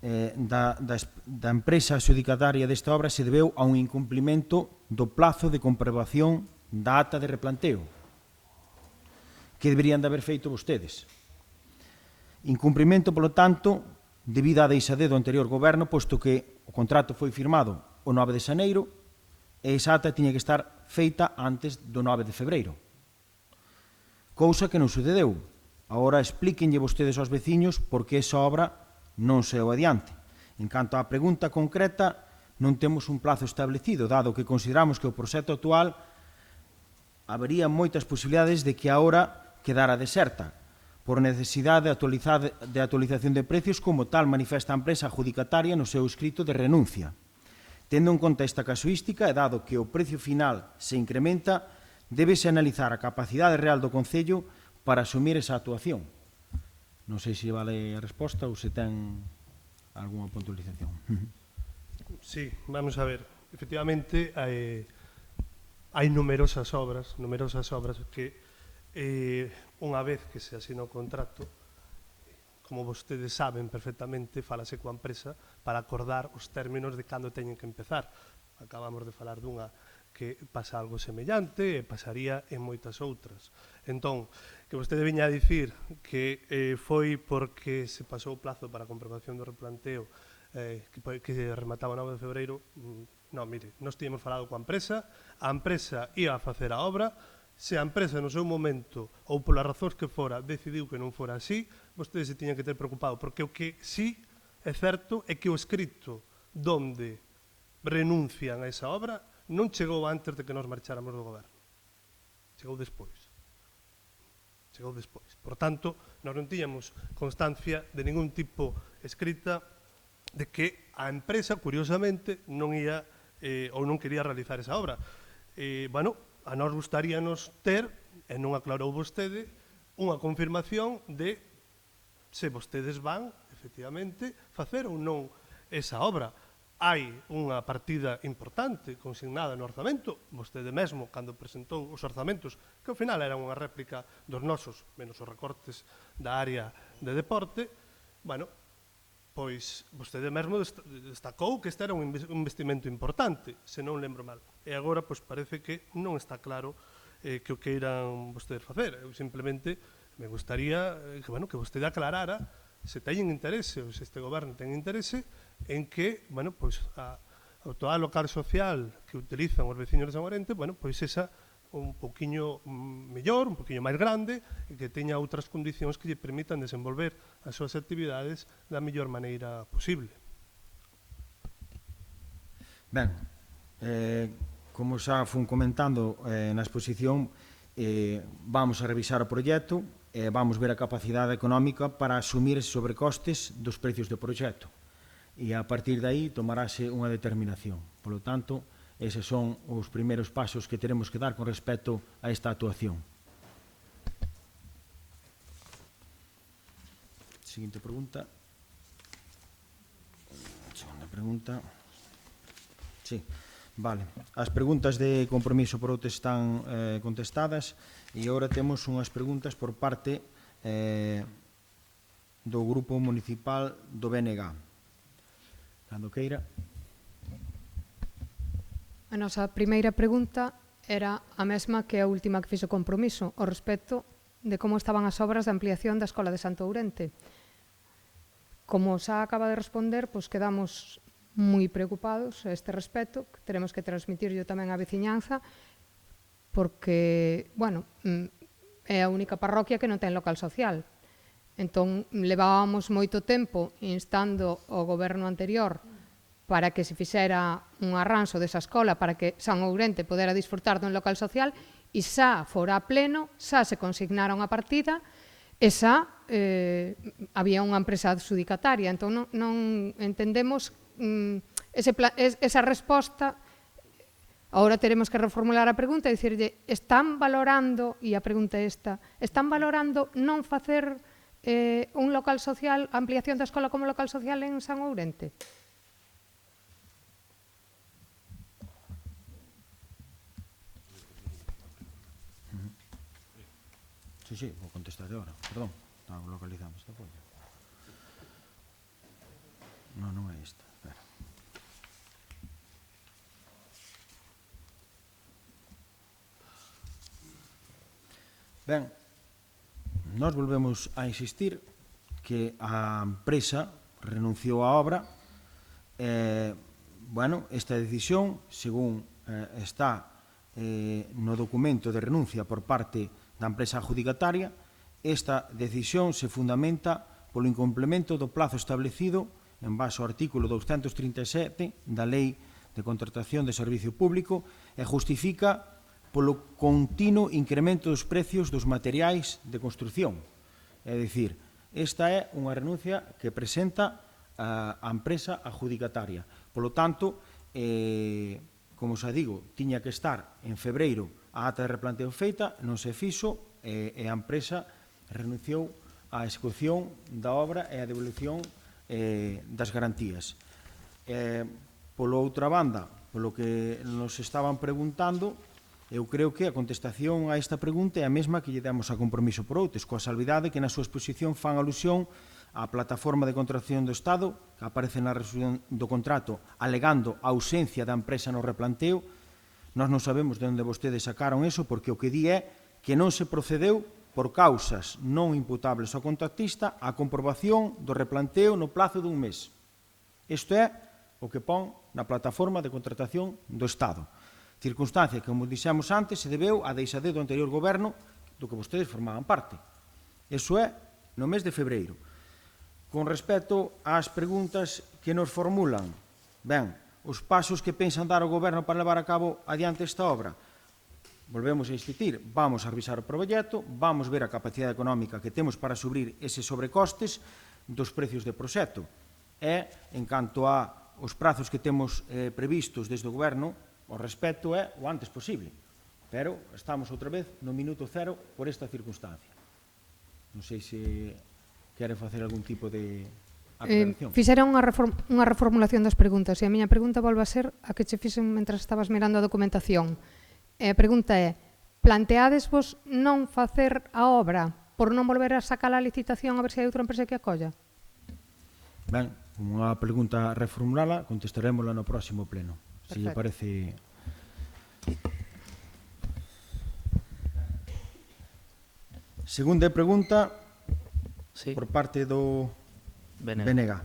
da empresa adxudicataria desta obra se debeu a un incumplimento do plazo de comprobación da ata de replanteo que deberían de haber feito vostedes. Incumprimento, polo tanto, debido á deixadez do anterior goberno, posto que o contrato foi firmado o 9 de xaneiro e esa ata tiña que estar feita antes do 9 de febreiro. Cousa que non sucedeu. Agora explíquenlle vostedes aos veciños por que esa obra non saiu adiante. En canto á pregunta concreta, non temos un plazo establecido, dado que consideramos que o proxecto actual habería moitas posibilidades de que a obra quedara deserta, por necesidade de actualización de precios, como tal manifesta a empresa adjudicataria no seu escrito de renuncia. Tendo en conta esta casuística e dado que o precio final se incrementa, débese analizar a capacidade real do Concello para asumir esa actuación. Non sei se vale a resposta ou se ten algunha puntualización. Sí, vamos a ver. Efectivamente, hai numerosas obras que unha vez que se asina o contrato, como vostedes saben perfectamente, falase coa empresa para acordar os términos de cando teñen que empezar. Acabamos de falar dunha que pasa algo semellante e pasaría en moitas outras. Entón, que vostede viña a dicir que foi porque se pasou o plazo para a comprobación do replanteo que remataba o 9 de febreiro, non, mire, nós tínhamos falado coa empresa, a empresa ia a facer a obra. Se a empresa no seu momento, ou polas razóns que fora, decidiu que non fora así, vostedes se tiñan que ter preocupado, porque o que sí é certo é que o escrito donde renuncian a esa obra non chegou antes de que nos marcháramos do goberno. Chegou despois. Por tanto, nós non tiñamos constancia de ningún tipo escrita de que a empresa, curiosamente, non ia ou non quería realizar esa obra. A nós gustaríanos ter, e non aclarou vostede, unha confirmación de se vostedes van, efectivamente, facer ou non esa obra. Hai unha partida importante consignada no orzamento, vostede mesmo, cando presentou os orzamentos, que ao final era unha réplica dos nosos, menos os recortes da área de deporte, pois vostede mesmo destacou que este era un investimento importante, se non lembro mal. E agora, pois parece que non está claro que o queiran vostedes facer. Eu simplemente me gustaría que vostede aclarara se teñen interese, ou se este goberno ten interese, en que, pois, a toda local social que utilizan os veciños de San Ourense, pois esa un poquinho mellor, un poquinho máis grande e que teña outras condicións que lle permitan desenvolver as súas actividades da mellor maneira posible. Ben, como xa fun comentando na exposición, vamos a revisar o proxecto e vamos ver a capacidade económica para asumir esos sobrecostes dos precios do proxecto. E a partir de aí tomarase unha determinación. Por lo tanto, eses son os primeiros pasos que teremos que dar con respecto a esta actuación. Seguinte pregunta. Segunda pregunta. Sí, vale. As preguntas de compromiso por outro están contestadas e agora temos unhas preguntas por parte do Grupo Municipal do BNG. Cando queira. A nosa primeira pregunta era a mesma que a última que fixo compromiso, ao respecto de como estaban as obras de ampliación da Escola de Santo Ourente. Como xa acaba de responder, pois quedamos moi preocupados a este respecto, que teremos que transmitirlo tamén á veciñanza, porque, bueno, é a única parroquia que non ten local social. Entón, levábamos moito tempo instando ao goberno anterior para que se fixera un arranxo desa escola para que San Ourente podera disfrutar dun local social e xa fora a pleno, xa se consignara unha partida e xa había unha empresa adxudicataria. Entón, non entendemos esa resposta. Agora teremos que reformular a pregunta e dicirlle, están valorando, e a pregunta é esta, están valorando non facer un local social, ampliación da escola como local social en San Ourente? Sí, vou contestar agora. Perdón, localizamos esta folla. Non é esta. Espera. Ben, nós volvemos a insistir que a empresa renunciou á obra. Bueno, esta decisión, según está no documento de renuncia por parte da empresa adjudicataria, esta decisión se fundamenta polo incomplemento do plazo establecido en base ao artículo 237 da Lei de Contratación de Servicio Público e justifica polo continuo incremento dos precios dos materiais de construción. É dicir, esta é unha renuncia que presenta a empresa adjudicataria. Polo tanto, como xa digo, tiña que estar en febreiro a ata de replanteo feita, non se fixo e a empresa renunciou á execución da obra e a devolución das garantías. Polo outra banda, polo que nos estaban preguntando, eu creo que a contestación a esta pregunta é a mesma que lle demos a Compromiso por Outes, coa salvidade que na súa exposición fan alusión á plataforma de contratación do Estado, que aparece na resolución do contrato, alegando a ausencia da empresa no replanteo. Nós non sabemos de onde vostedes sacaron eso, porque o que di é que non se procedeu por causas non imputables ao contratista a comprobación do replanteo no plazo dun mes. Isto é o que pon na plataforma de contratación do Estado. Circunstancia que, como dixemos antes, se debeu á deixadez do anterior goberno do que vostedes formaban parte. Iso é no mes de febreiro. Con respecto ás preguntas que nos formulan, ben, os pasos que pensan dar o goberno para levar a cabo adiante esta obra, volvemos a insistir, vamos a revisar o proxecto, vamos ver a capacidade económica que temos para subir eses sobrecostes dos precios de proxecto. E, en canto aos prazos que temos previstos desde o goberno, o respecto é o antes posible. Pero estamos outra vez no minuto cero por esta circunstancia. Non sei se quere facer algún tipo de aclaración. Fixeron unha reformulación das preguntas e a miña pregunta volve a ser a que che fixen mentras estabas mirando a documentación. E a pregunta é, planteadesvos non facer a obra por non volver a sacar a licitación a ver se hai outra empresa que acolla? Ben, como unha pregunta reformulada, contestaremosla no próximo pleno. Se lle parece... Segunda pregunta, sí, por parte do BNG.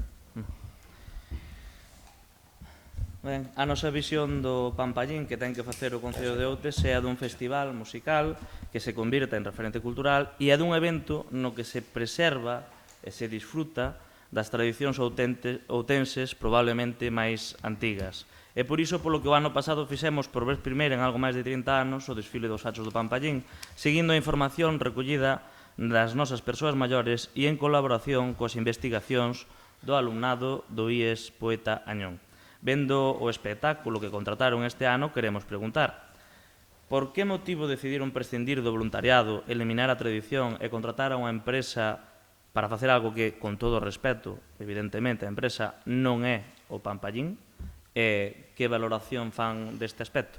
Ben, a nosa visión do Pampallín que ten que facer o Concello de Outes é a dun festival musical que se convirta en referente cultural e a dun evento no que se preserva e se disfruta das tradicións outenses probablemente máis antigas. E por iso, polo que o ano pasado fixemos por vez primeira en algo máis de 30 anos o desfile dos Achos do Pampallín, seguindo a información recollida das nosas persoas maiores e en colaboración coas investigacións do alumnado do IES Poeta Añón. Vendo o espectáculo que contrataron este ano, queremos preguntar: por que motivo decidiron prescindir do voluntariado, eliminar a tradición e contratar a unha empresa para facer algo que, con todo o respeto, evidentemente, a empresa non é o Pampallín. Que valoración fan deste aspecto?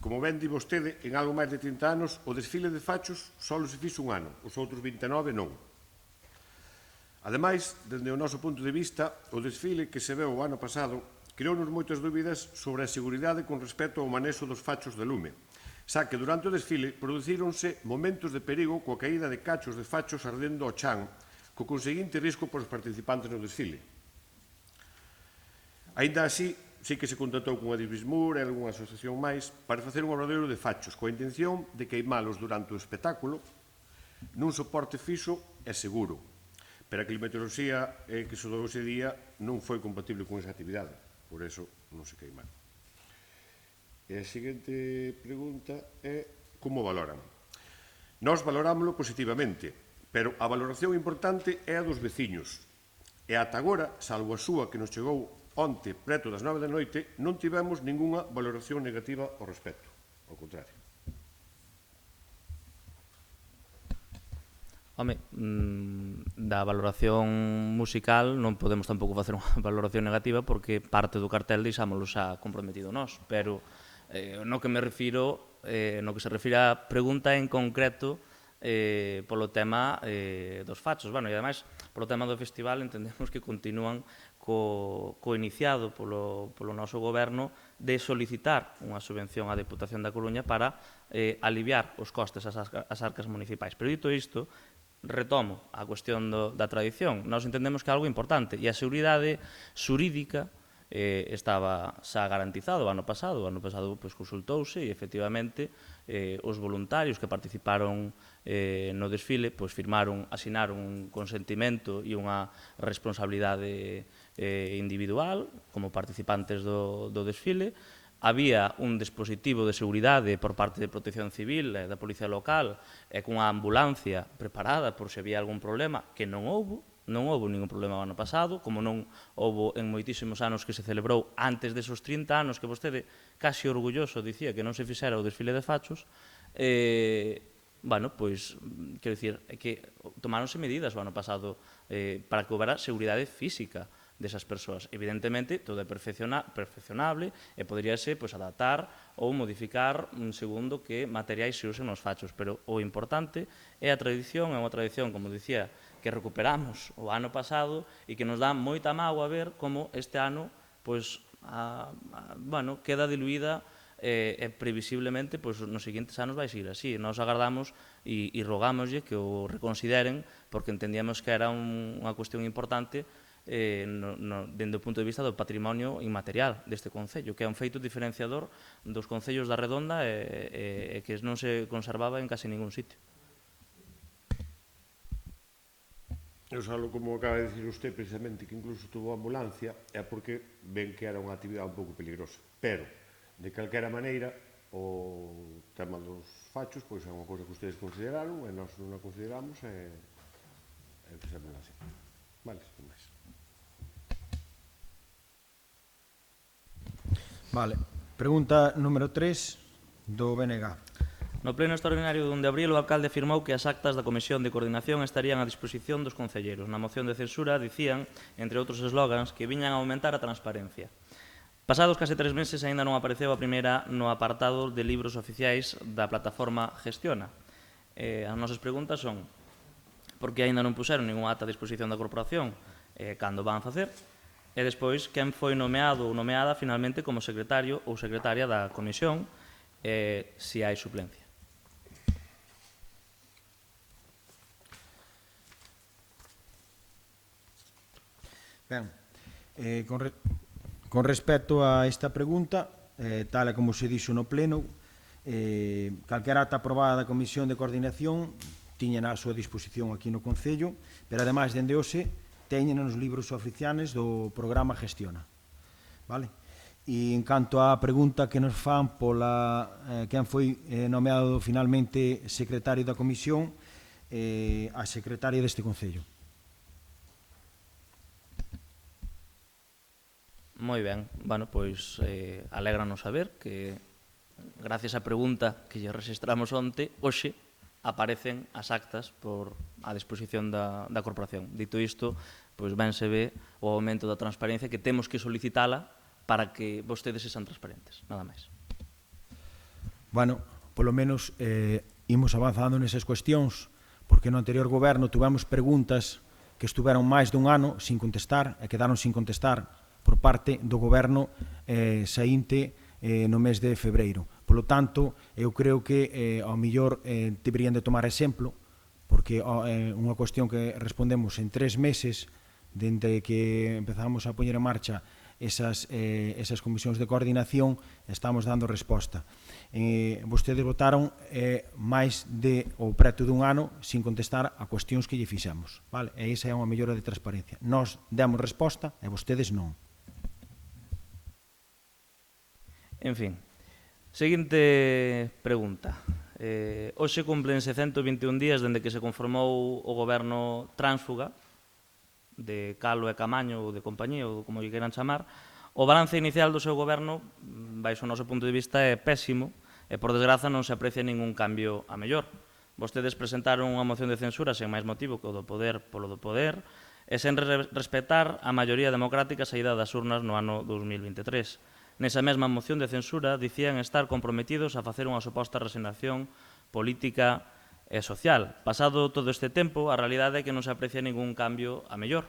Como ben di vostede, en algo máis de 30 anos, o desfile de fachos só se fixo un ano, os outros 29 non. Ademais, dende o noso punto de vista, o desfile que se veu o ano pasado creou-nos moitas dúbidas sobre a seguridade con respecto ao manexo dos fachos de lume, xa que durante o desfile producíronse momentos de perigo coa caída de cachos de fachos ardendo ao chan, co conseguinte risco para os participantes no desfile. Aínda así, sí que se contactou con a Dibismur e algunha asociación máis para facer un obradoiro de fachos coa intención de queimalos durante o espectáculo nun soporte fixo e seguro, pero a climatoloxía que se dou ese día non foi compatible con esa actividade, por eso non se queimaron. E a seguinte pregunta é como valoran? Nós valorámoslo positivamente, pero a valoración importante é a dos veciños. E ata agora, salvo a súa que nos chegou onte, preto das 9 da noite, non tivemos ningunha valoración negativa ao respecto. Ao contrario. Home, da valoración musical non podemos tampouco facer unha valoración negativa porque parte do cartel deixámoslo xa comprometido nós, pero no que me refiro, no que se refire á pregunta en concreto polo tema dos fachos. Bueno, e ademais, polo tema do festival entendemos que continúan co iniciado polo noso goberno de solicitar unha subvención á Deputación da Coruña para aliviar os costes ás arcas municipais. Pero dito isto, retomo a cuestión da tradición. Nós entendemos que é algo importante e a seguridade xurídica estaba xa garantizado o ano pasado consultouse e efectivamente os voluntarios que participaron no desfile firmaron, asinaron un consentimento e unha responsabilidade individual como participantes do desfile. Había un dispositivo de seguridade por parte de Protección Civil e da Policía Local e cunha ambulancia preparada por se había algún problema, que non houbo ningún problema o ano pasado, como non houbo en moitísimos anos que se celebrou antes desos 30 anos que vostede casi orgulloso dicía que non se fixera o desfile de fachos. Bueno, pois, quero dicir, que tomáronse medidas o ano pasado para que houbera seguridade física desas persoas. Evidentemente, todo é perfeccionable e poderíase adaptar ou modificar segundo que materiais se usen nos fachos, pero o importante é a tradición, é unha tradición, como dicía, que recuperamos o ano pasado e que nos dá moita mágoa ver como este ano queda diluída e previsiblemente nos seguintes anos vai seguir así. Nos agardamos e rogámoslle que o reconsideren porque entendíamos que era unha cuestión importante dende o punto de vista do patrimonio inmaterial deste concello, que é un feito diferenciador dos concellos da Redonda e que non se conservaba en case ningún sitio. Eu salo, como acaba de dicir usted, precisamente, que incluso tuvo ambulancia, é porque ven que era unha actividade un pouco peligrosa. Pero, de calquera maneira, o tema dos fachos pois é unha cousa que ustedes consideraron e nós non a consideramos e fixemos así. Vale, sin máis. Vale. Pregunta número 3 do BNG. No pleno extraordinario de 1 de abril, o alcalde afirmou que as actas da Comisión de Coordinación estarían a disposición dos concelleiros. Na moción de censura dicían, entre outros eslogans, que viñan a aumentar a transparencia. Pasados case 3 meses aínda non apareceu a primeira no apartado de libros oficiais da plataforma Gestiona. As nosas preguntas son: por que aínda non puseron ninguna acta a disposición da corporación? Cando van a facer? E despois, quen foi nomeado ou nomeada finalmente como secretario ou secretaria da comisión, se hai suplencia. Ben, con respecto a esta pregunta, tal como se dixo no pleno, calquera acta aprobada da Comisión de Coordinación tiña na súa disposición aquí no Concello, pero ademais, dende hoxe, teñen nos libros oficiales do programa Gestiona. Vale? E en canto á pregunta que nos fan pola quen foi nomeado finalmente secretario da comisión, a secretaria deste Concello. Moi ben, bueno, pois alégranos saber que gracias á pregunta que lle registramos onte, hoxe aparecen as actas á disposición da corporación. Dito isto, pois ben se ve o aumento da transparencia que temos que solicitala para que vostedes sexan transparentes, nada máis. Bueno, polo menos imos avanzando nesas cuestións, porque no anterior goberno tuvemos preguntas que estuveron máis dun ano sin contestar e quedaron sin contestar por parte do goberno saínte no mes de febreiro. Polo tanto, eu creo que ao mellor deberían de tomar exemplo, porque é unha cuestión que respondemos en 3 meses dende que empezamos a poñer en marcha esas comisións de coordinación, estamos dando resposta. Vostedes votaron máis de ou preto dun ano sin contestar a cuestións que lle fixemos. E esa é unha mellora de transparencia. Nós demos resposta e vostedes non. En fin, seguinte pregunta. Hoxe cumplense 121 días dende que se conformou o goberno tránsfuga de Calo e Camaño ou de compañía, ou como lle queiran chamar. O balance inicial do seu goberno, baixo o noso punto de vista, é pésimo e, por desgraza, non se aprecia ningún cambio a mellor. Vostedes presentaron unha moción de censura sen máis motivo que o do poder polo do poder e sen respetar a maioría democrática saída das urnas no ano 2023. Nesa mesma moción de censura dicían estar comprometidos a facer unha suposta resignación política e social. Pasado todo este tempo, a realidade é que non se aprecia ningún cambio a mellor.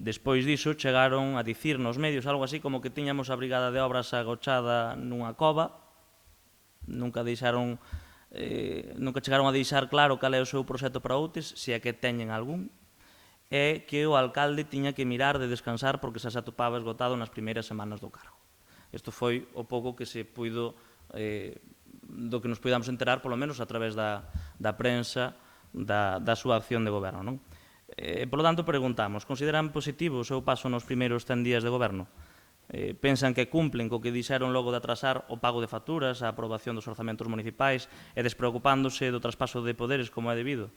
Despois diso, chegaron a dicir nos medios algo así como que tiñamos a Brigada de Obras agochada nunha cova, nunca chegaron a deixar claro cal é o seu proxecto para Outes, se é que teñen algún, e que o alcalde tiña que mirar de descansar porque xa se atopaba esgotado nas primeiras semanas do cargo. Isto foi o pouco que se puido do que nos podamos enterar, polo menos a través da prensa, da súa acción de goberno. Por lo tanto, preguntamos, consideran positivo o seu paso nos primeiros 100 días de goberno? Pensan que cumplen co que dixeron logo de atrasar o pago de facturas, a aprobación dos orzamentos municipais e despreocupándose do traspaso de poderes como é debido?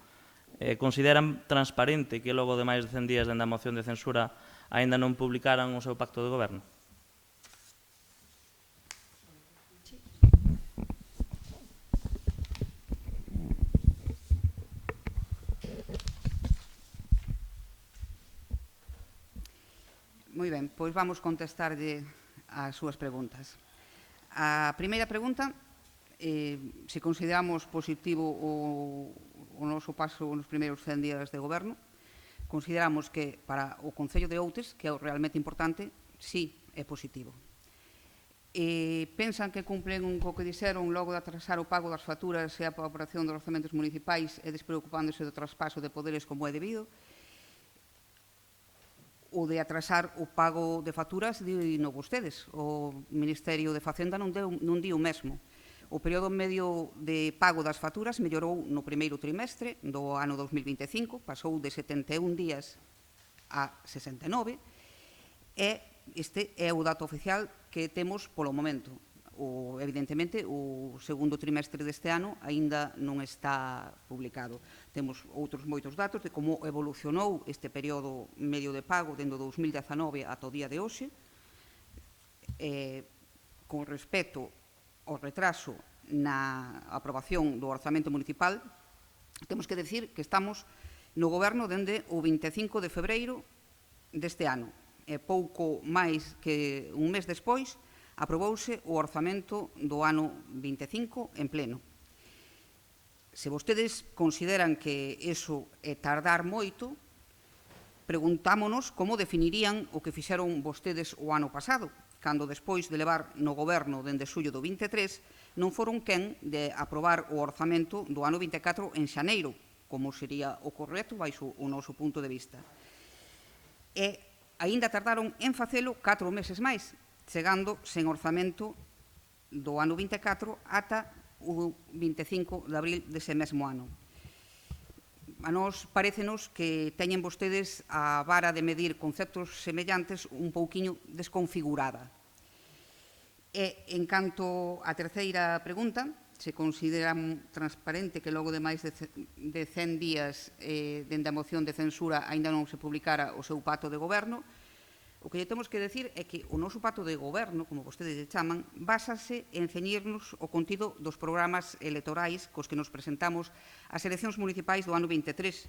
Consideran transparente que logo de máis de 100 días dende a moción de censura aínda non publicaran o seu pacto de goberno? Moi ben, pois vamos contestarlle as súas preguntas. A primeira pregunta, se consideramos positivo o noso paso nos primeiros 100 días de goberno, consideramos que para o Concello de Outes, que é o realmente importante, sí, é positivo. Pensan que cumplen co que dixeron logo de atrasar o pago das facturas e a aprobación dos orzamentos municipais e despreocupándose do traspaso de poderes como é debido? O de atrasar o pago de facturas non vostedes. O Ministerio de Facenda non di o mesmo. O período medio de pago das facturas mellorou no primeiro trimestre do ano 2025, pasou de 71 días a 69, e este é o dato oficial que temos polo momento. Evidentemente, o segundo trimestre deste ano aínda non está publicado. Temos outros moitos datos de como evolucionou este período medio de pago dende o 2019 ata o día de hoxe. Con respecto ao retraso na aprobación do orzamento municipal, temos que decir que estamos no goberno dende o 25 de febreiro deste ano. Pouco máis que un mes despois, aprobouse o orzamento do ano 25 en pleno. Se vostedes consideran que iso é tardar moito, preguntámonos como definirían o que fixeron vostedes o ano pasado, cando despois de levar no goberno dende xullo do 23 non foron quen de aprobar o orzamento do ano 24 en xaneiro, como sería o correcto baixo o noso punto de vista. E aínda tardaron en facelo 4 meses máis, chegando sen orzamento do ano 24 ata o 25 de abril dese mesmo ano. A nós parécenos que teñen vostedes a vara de medir conceptos semellantes un pouquiño desconfigurada. E, en canto á terceira pregunta, se consideran transparente que logo de máis de 100 días dende a moción de censura aínda non se publicara o seu pacto de goberno, O que lle temos que decir é que o noso pacto de goberno, como vostedes lle chaman, básase en ceñirnos o contido dos programas electorais cos que nos presentamos ás eleccións municipais do ano 23.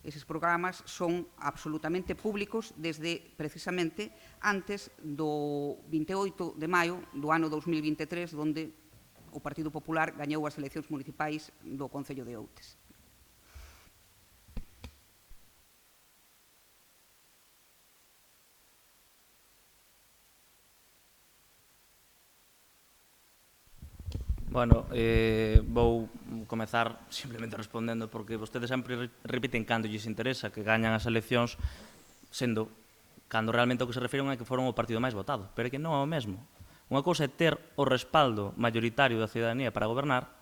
Eses programas son absolutamente públicos desde, precisamente, antes do 28 de maio do ano 2023, onde o Partido Popular gañou as eleccións municipais do Concello de Outes. Bueno, vou comezar simplemente respondendo porque vostedes sempre repiten cando lles interesa que gañan as eleccións, sendo cando realmente o que se refiren é que foron o partido máis votado, pero é que non é o mesmo. Unha cousa é ter o respaldo mayoritario da ciudadanía para gobernar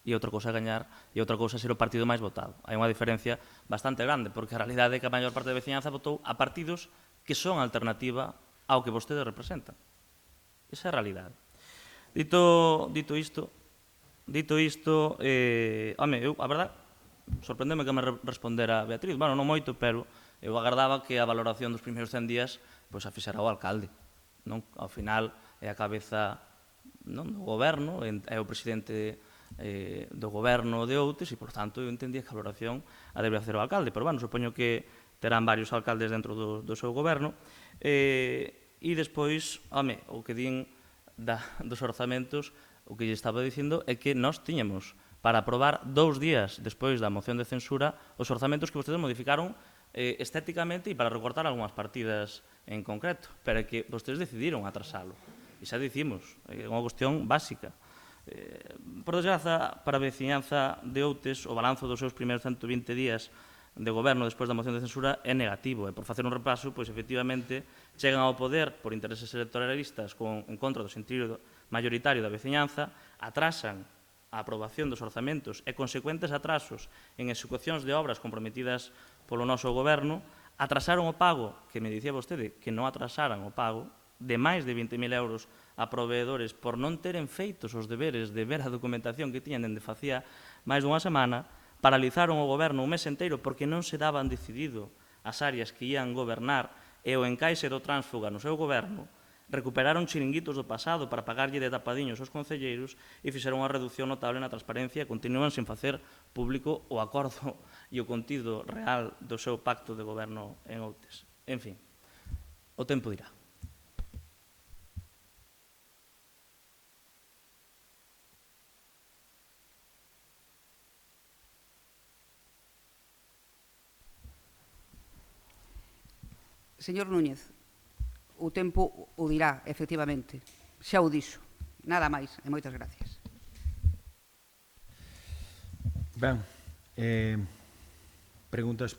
e outra cousa é gañar e outra cousa é ser o partido máis votado. Hai unha diferencia bastante grande porque a realidade é que a maior parte da veciñanza votou a partidos que son alternativa ao que vostedes representan. Esa é a realidade. Dito isto, home, eu, a verdade, sorprendeme que me respondera Beatriz. Bueno, non moito, pero eu agardaba que a valoración dos primeiros 100 días pois, a fixera o alcalde. Non? Ao final, é a cabeza do goberno, é o presidente do goberno de Outes e, por tanto, eu entendía que a valoración a debe hacer o alcalde. Pero, bueno, supoño que terán varios alcaldes dentro do seu goberno. E despois, home, o que din dos orzamentos, o que lle estaba dicindo é que nós tiñamos para aprobar 2 días despois da moción de censura os orzamentos que vostedes modificaron estéticamente e para recortar algunhas partidas en concreto, pero é que vostedes decidiron atrasalo. E xa dicimos, é unha cuestión básica. Por desgraza, para a veciñanza de Outes, o balanzo dos seus primeiros 120 días de goberno despois da moción de censura é negativo. E por facer un repaso, pois efectivamente chegan ao poder por intereses electoralistas en contra do sentido mayoritario da veciñanza, atrasan a aprobación dos orzamentos e consecuentes atrasos en execucións de obras comprometidas polo noso goberno, atrasaron o pago, que me dicía vostede, que non atrasaran o pago, de máis de 20.000 euros a proveedores por non teren feitos os deberes de ver a documentación que tiñan dende facía máis dunha semana, paralizaron o goberno un mes inteiro porque non se daban decidido as áreas que ían gobernar e o encaixe do tránsfuga no seu goberno, recuperaron chiringuitos do pasado para pagarlle de tapadiños aos concelleiros e fixeron unha reducción notable na transparencia e continúan sen facer público o acordo e o contido real do seu pacto de goberno en Outes. En fin, o tempo dirá. Señor Núñez, o tempo o dirá, efectivamente. Xa o dixo. Nada máis, e moitas gracias. Ben, preguntas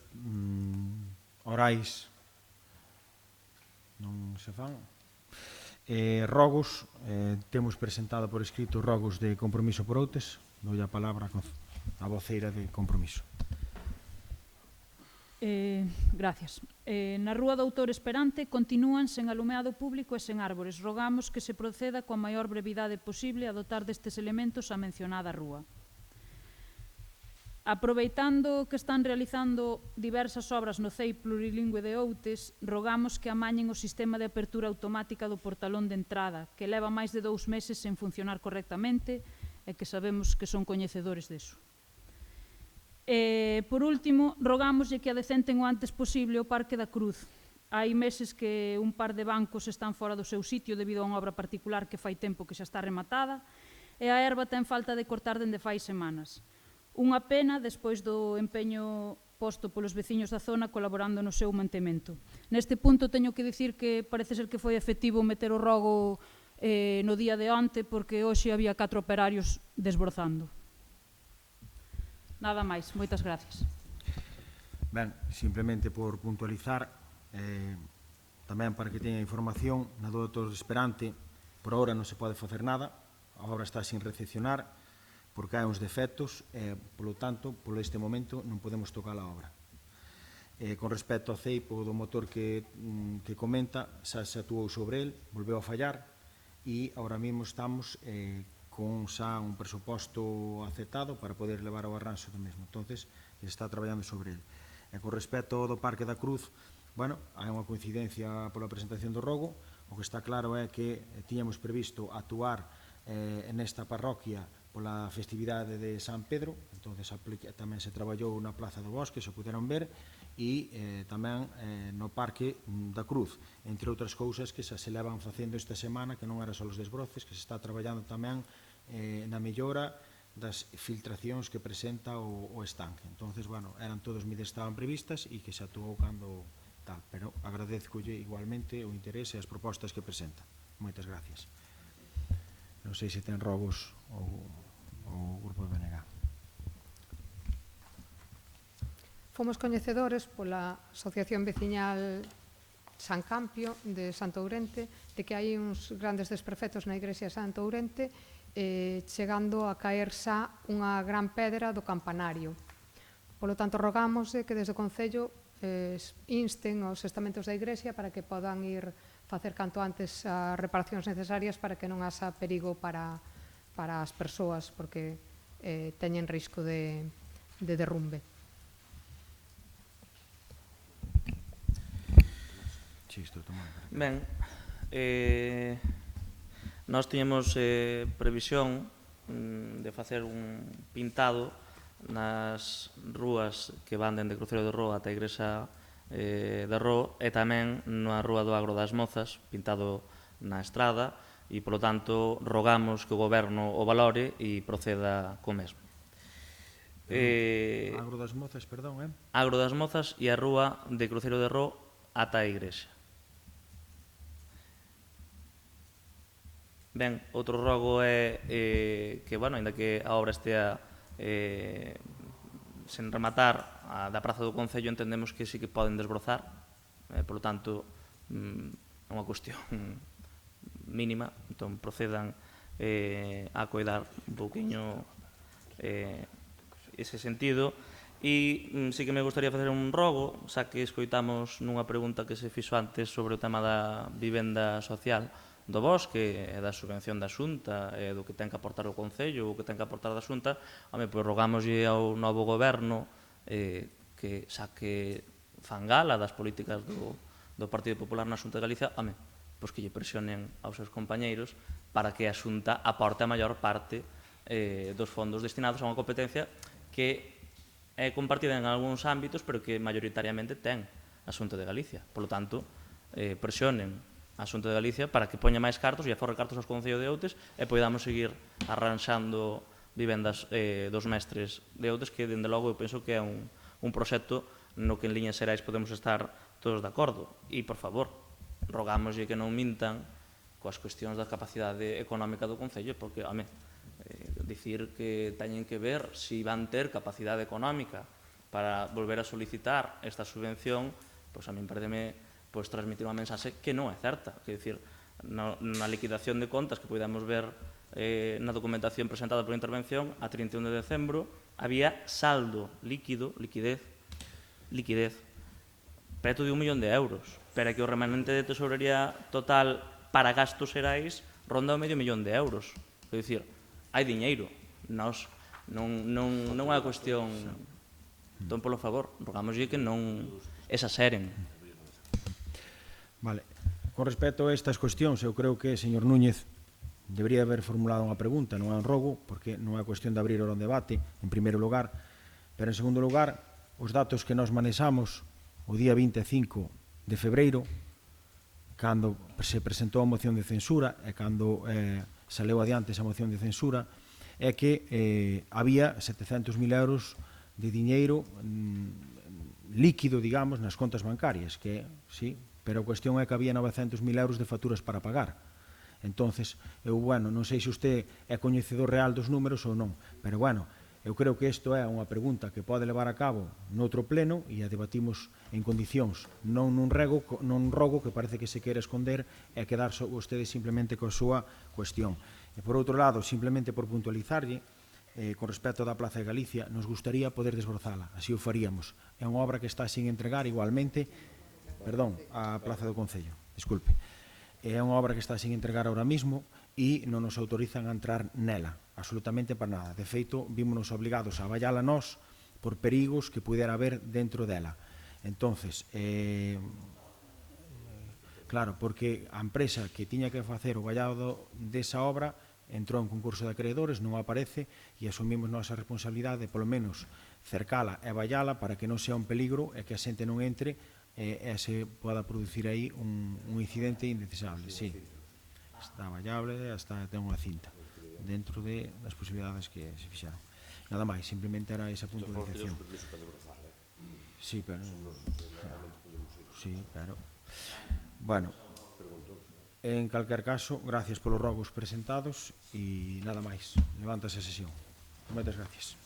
orais non se fan. Rogos, temos presentado por escrito rogos de compromiso por Outes. Dou a palabra á voceira de compromiso. Gracias. Na Rúa do Autor Esperante continúan sen alumeado público e sen árbores. Rogamos que se proceda coa maior brevidade posible a dotar destes elementos a mencionada rúa. Aproveitando que están realizando diversas obras no CEI plurilingüe de Outes, rogamos que amañen o sistema de apertura automática do portalón de entrada, que leva máis de 2 meses sen funcionar correctamente e que sabemos que son coñecedores deso. Por último, rogámoslle que adecenten o antes posible o Parque da Cruz. Hai meses que un par de bancos están fora do seu sitio debido a unha obra particular que fai tempo que xa está rematada e a herba ten falta de cortar dende fai semanas. Unha pena despois do empeño posto polos veciños da zona colaborando no seu mantemento. Neste punto teño que dicir que parece ser que foi efectivo meter o rogo no día de onte porque hoxe había 4 operarios desbrozando. Nada máis, moitas gracias. Ben, simplemente por puntualizar, tamén para que teña información, na do Autor Esperante, por ahora non se pode facer nada, a obra está sin recepcionar, porque hai uns defectos, e, polo tanto, por este momento, non podemos tocar a obra. Con respecto ao ceipo do motor que comenta, xa se atuou sobre el, volveu a fallar, e agora mesmo estamos con xa un presuposto aceptado para poder levar ao arranxo do mesmo. Entonces, está traballando sobre ele. E con respecto ao do Parque da Cruz, bueno, hai unha coincidencia pola presentación do rogo. O que está claro é que tiñamos previsto actuar nesta parroquia pola festividade de San Pedro, entonces tamén se traballou na Plaza do Bosque, se puderon ver, e tamén no Parque da Cruz, entre outras cousas que se levan facendo esta semana, que non era só os desbroces, que se está traballando tamén na mellora das filtracións que presenta o estanque. Entonces, bueno, eran todas medidas que estaban previstas e que se actuou cando tal, pero agradezcolle igualmente o interese e as propostas que presenta. Moitas gracias. Non sei se ten rogos o Grupo BNG. Fomos coñecedores pola Asociación Veciñal San Campio de Santo Ourente de que hai uns grandes desperfectos na Igrexa de Santo Ourente, chegando a caer xa unha gran pedra do campanario. Polo tanto, rogamos que desde o Concello insten os estamentos da Igrexa para que podan ir facer canto antes as reparacións necesarias para que non haxa perigo para as persoas, porque teñen risco de derrumbe. Ben, nós tiñamos previsión de facer un pintado nas rúas que van dende Cruceiro de Roa ata a Igrexa de Roo e tamén na Rúa do Agro das Mozas, pintado na estrada, e, polo tanto, rogamos que o Goberno o valore e proceda co mesmo. Agro das Mozas, perdón, Agro das Mozas e a Rúa de Cruceiro de Roo ata a Igrexa. Ben, outro rogo é que, bueno, ainda que a obra estea sen rematar, a da Praza do Concello entendemos que sí que poden desbrozar, por lo tanto, é unha cuestión mínima, entón procedan a coidar un pouquiño ese sentido. E sí que me gustaría facer un rogo, xa que escoitamos nunha pregunta que se fixo antes sobre o tema da vivenda social do Bosque e da subvención da Xunta e do que ten que aportar o Concello ou o que ten que aportar da Xunta, pois rogámoslle ao novo Goberno que xa que fan gala das políticas do Partido Popular na Xunta de Galicia, pois que lle presionen aos seus compañeiros para que a Xunta aporte a maior parte dos fondos destinados a unha competencia que é compartida en algúns ámbitos, pero que maioritariamente ten a Xunta de Galicia. Por lo tanto, presionen a Xunta de Galicia para que poña máis cartos e aforre cartos aos Concello de Outes e podamos seguir arranxando vivendas dos mestres de Outes, que, dende logo, eu penso que é un proxecto no que en liñas xerais podemos estar todos de acordo. E, por favor, rogámoslle que non mintan coas cuestións da capacidade económica do Concello, porque, dicir que teñen que ver se van ter capacidade económica para volver a solicitar esta subvención, pois a min pareceme transmitir unha mensaxe que non é certa. Quer dicir, na liquidación de contas que podemos ver na documentación presentada por intervención, a 31 de decembro, había saldo líquido, liquidez, preto de 1 millón de euros, pero que o remanente de tesorería total para gastos xerais ronda o medio millón de euros. Quer dicir, hai diñeiro. Nos non é a cuestión. Entón, polo favor, rogámoslle que non exaseren. Vale. Con respecto a estas cuestións, eu creo que, señor Núñez, debería haber formulado unha pregunta, non é un rogo, porque non é cuestión de abrir un debate, en primeiro lugar, pero en segundo lugar, os datos que nos manexamos o día 25 de febreiro, cando se presentou a moción de censura e cando saleu adiante esa moción de censura, é que había 700.000 euros de diñeiro líquido, digamos, nas contas bancarias, que, sí, pero a cuestión é que había 900.000 euros de facturas para pagar. Entonces, eu, non sei se usted é coñecedor real dos números ou non, pero, eu creo que isto é unha pregunta que pode levar a cabo noutro pleno e a debatimos en condicións, non nun rogo que parece que se quere esconder e quedar ustedes simplemente coa súa cuestión. E, por outro lado, simplemente por puntualizarlle, con respecto da Plaza de Galicia, nos gustaría poder desbrozala, así o faríamos. É unha obra que está sin entregar igualmente, a Plaza do Concello, disculpe. É unha obra que está sin entregar ahora mismo e non nos autorizan a entrar nela, absolutamente para nada. De feito, vímonos obligados a vallala nós por perigos que pudera haber dentro dela. Entonces, claro, porque a empresa que tiña que facer o vallado desa obra entrou en concurso de acreedores, non aparece, e asumimos nosa responsabilidade de, polo menos, cercala e vallala para que non sea un peligro e que a xente non entre e se poda producir aí un incidente indesexable. Sí, está vallable, hasta ten unha cinta dentro das posibilidades que se fixaron. Nada máis, simplemente era esa puntualización. Sí, pero... Sí, pero... Bueno, en calquer caso, gracias polos rogos presentados e nada máis. Levántase a sesión. Moitas gracias.